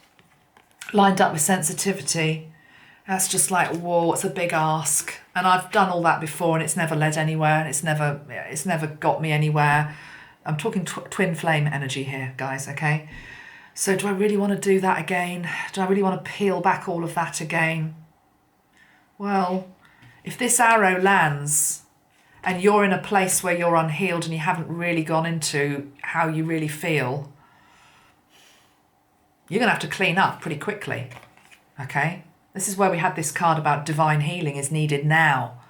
lined up with sensitivity, that's just like, whoa, it's a big ask. And I've done all that before and it's never led anywhere and it's never got me anywhere. I'm talking twin flame energy here, guys, okay? So do I really want to do that again? Do I really want to peel back all of that again? Well, if this arrow lands and you're in a place where you're unhealed and you haven't really gone into how you really feel, you're going to have to clean up pretty quickly, okay? This is where we had this card about divine healing is needed now.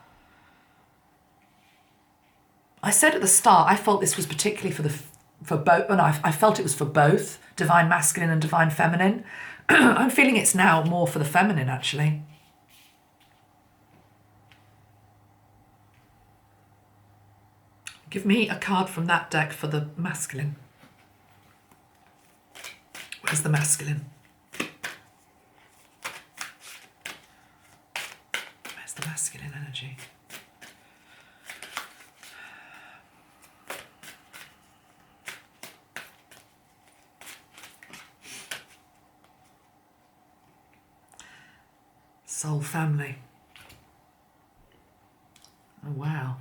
I said at the start, I felt this was particularly for both, and I felt it was for both, divine masculine and divine feminine. I'm feeling it's now more for the feminine, actually. Give me a card from that deck for the masculine. Where's the masculine? Where's the masculine energy? Soul family. Oh wow.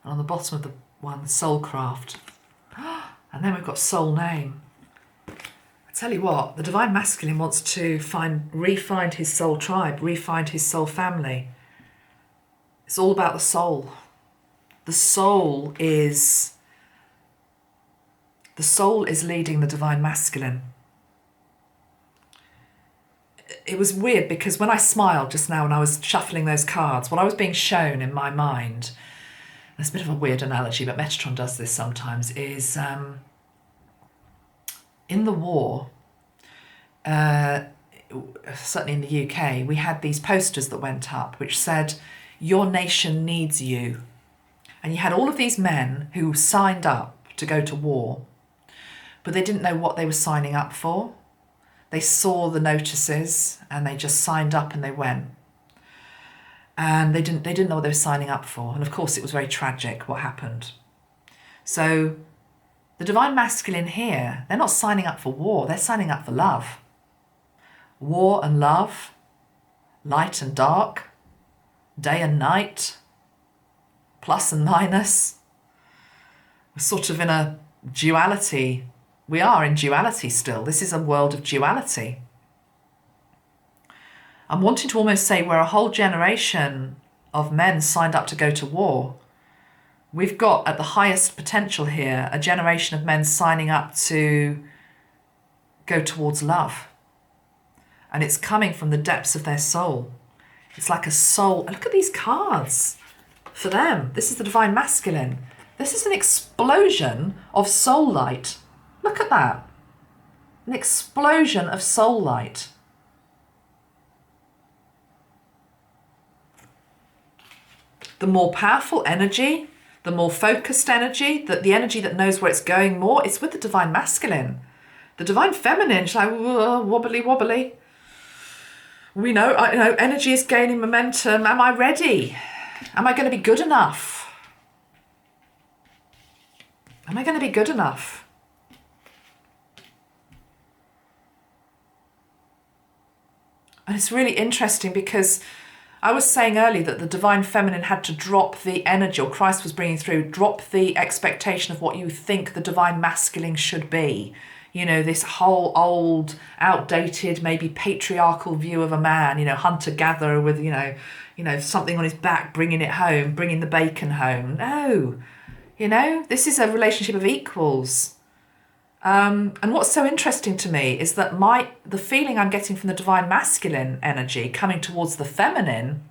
And on the bottom of the one, soul craft. And then we've got soul name. I tell you what, the divine masculine wants to re-find his soul tribe, re-find his soul family. It's all about the soul. The soul is leading the divine masculine. It was weird because when I smiled just now when I was shuffling those cards, what I was being shown in my mind, it's a bit of a weird analogy, but Metatron does this sometimes, is in the war, certainly in the UK, we had these posters that went up which said, "Your nation needs you." And you had all of these men who signed up to go to war, but they didn't know what they were signing up for. They saw the notices and they just signed up and they went. And they didn't know what they were signing up for. And of course it was very tragic what happened. So the divine masculine here, they're not signing up for war, they're signing up for love. War and love, light and dark, day and night, plus and minus. We're sort of in a duality. We are in duality still. This is a world of duality. I'm wanting to almost say we're a whole generation of men signed up to go to war. We've got at the highest potential here a generation of men signing up to go towards love. And it's coming from the depths of their soul. It's like a soul. Look at these cards for them. This is the Divine Masculine. This is an explosion of soul light. Look at that. An explosion of soul light. The more powerful energy, the more focused energy, the energy that knows where it's going more, it's with the Divine Masculine. The Divine Feminine, she's like, wobbly, wobbly. We know, energy is gaining momentum. Am I ready? Am I going to be good enough? Am I going to be good enough? And it's really interesting because I was saying earlier that the Divine Feminine had to drop the energy, or Christ was bringing through, drop the expectation of what you think the Divine Masculine should be. You know, this whole old, outdated, maybe patriarchal view of a man, hunter-gatherer with, something on his back, bringing it home, bringing the bacon home. No, this is a relationship of equals. And what's so interesting to me is that the feeling I'm getting from the Divine Masculine energy coming towards the feminine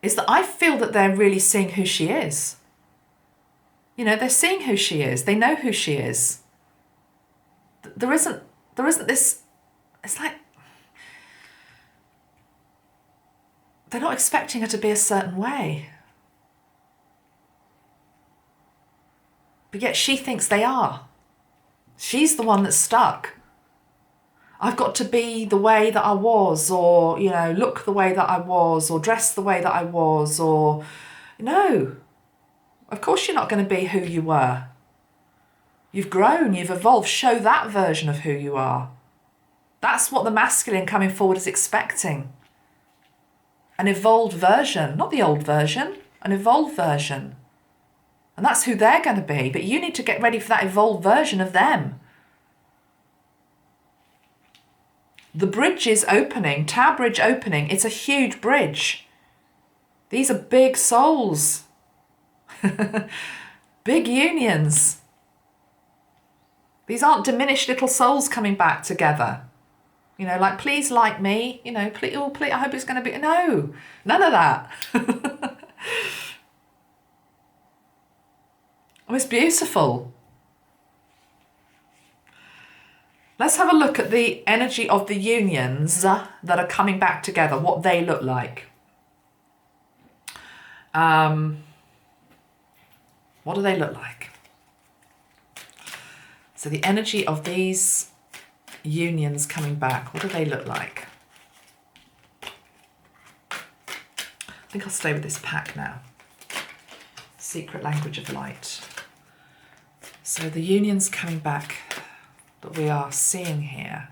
is that I feel that they're really seeing who she is. They're seeing who she is. They know who she is. There isn't this, it's like, they're not expecting her to be a certain way. But yet she thinks they are. She's the one that's stuck. I've got to be the way that I was, or, look the way that I was, or dress the way that I was, or, no. Of course you're not going to be who you were. You've grown, you've evolved. Show that version of who you are. That's what the masculine coming forward is expecting. An evolved version, not the old version, an evolved version. And that's who they're going to be. But you need to get ready for that evolved version of them. The bridge is opening, Tower Bridge opening. It's a huge bridge. These are big souls. Big unions. These aren't diminished little souls coming back together. Like, please like me, please, I hope it's going to be, no, none of that. Oh, it's beautiful. Let's have a look at the energy of the unions that are coming back together, what they look like. What do they look like? So the energy of these unions coming back, what do they look like? I think I'll stay with this pack now. Secret Language of Light. So the unions coming back that we are seeing here,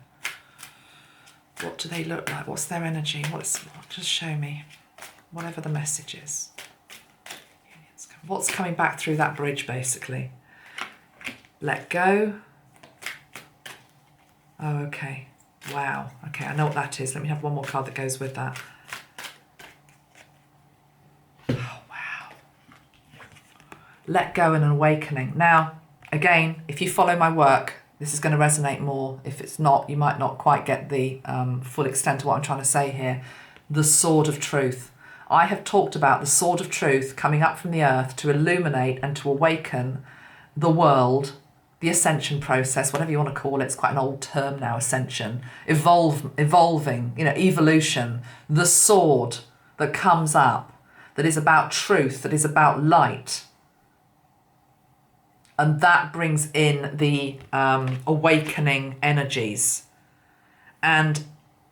what do they look like? What's their energy? Just show me, whatever the message is. What's coming back through that bridge, basically? Let go. Oh, okay. Wow. Okay, I know what that is. Let me have one more card that goes with that. Oh, wow. Let go and an awakening. Now, again, if you follow my work, this is going to resonate more. If it's not, you might not quite get the full extent of what I'm trying to say here. The sword of truth. I have talked about the sword of truth coming up from the earth to illuminate and to awaken the world, the ascension process, whatever you want to call it. It's quite an old term now, ascension. Evolving, evolution. The sword that comes up, that is about truth, that is about light. And that brings in the awakening energies. And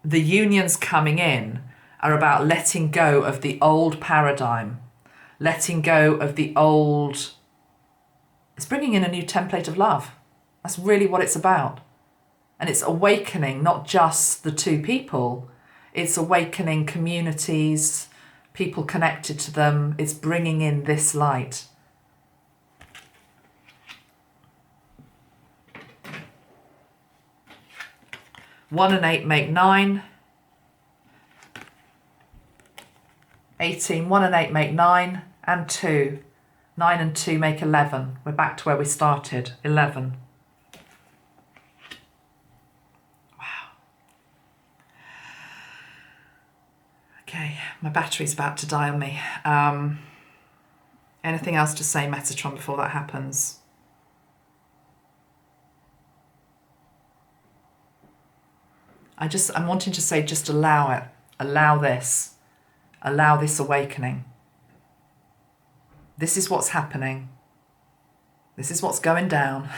the unions coming in are about letting go of the old paradigm, letting go of the old. It's bringing in a new template of love. That's really what it's about. And it's awakening not just the two people, it's awakening communities, people connected to them. It's bringing in this light. One and 8 make 9. 18, 1 and 8 make 9, and 2. 9 and 2 make 11. We're back to where we started, 11. Wow. Okay, my battery's about to die on me. Anything else to say, Metatron, before that happens? I'm wanting to say, just allow it. Allow this. Allow this awakening. This is what's happening. This is what's going down.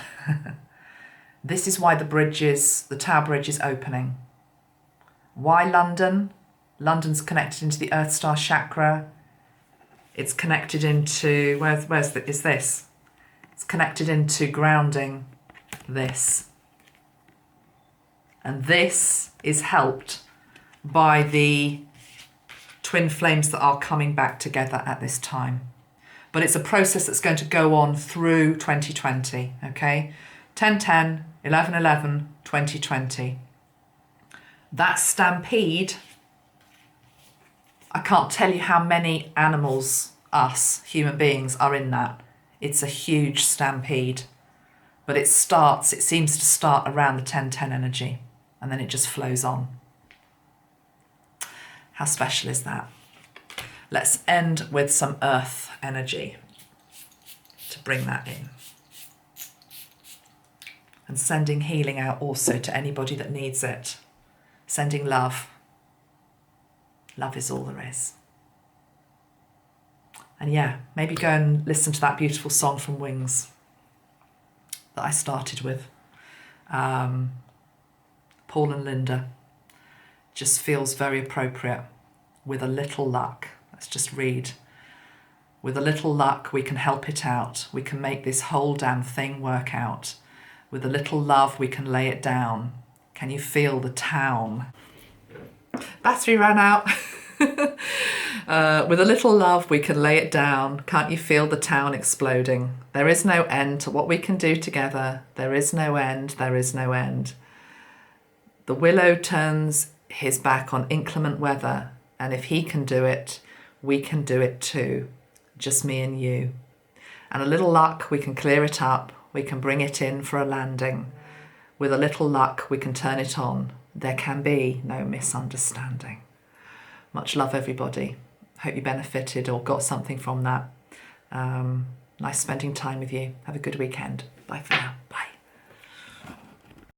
This is why the Tower Bridge is opening. Why London? London's connected into the Earth Star chakra. It's connected into, is this? It's connected into grounding this. And this is helped by the twin flames that are coming back together at this time. But it's a process that's going to go on through 2020, okay? 10-10, 11-11, 2020. That stampede, I can't tell you how many animals, us, human beings, are in that. It's a huge stampede. But it seems to start around the 10-10 energy, and then it just flows on. How special is that? Let's end with some earth energy to bring that in. And sending healing out also to anybody that needs it. Sending love. Love is all there is. And yeah, maybe go and listen to that beautiful song from Wings that I started with. Paul and Linda. Just feels very appropriate. With a little luck. Let's just read. With a little luck, we can help it out. We can make this whole damn thing work out. With a little love, we can lay it down. Can you feel the town? Battery ran out. With a little love, we can lay it down. Can't you feel the town exploding? There is no end to what we can do together. There is no end. There is no end. The willow turns his back on inclement weather, and if he can do it, we can do it too. Just me and you. And a little luck, we can clear it up. We can bring it in for a landing. With a little luck, we can turn it on. There can be no misunderstanding. Much love, everybody. Hope you benefited or got something from that. Nice spending time with you. Have a good weekend. Bye for now.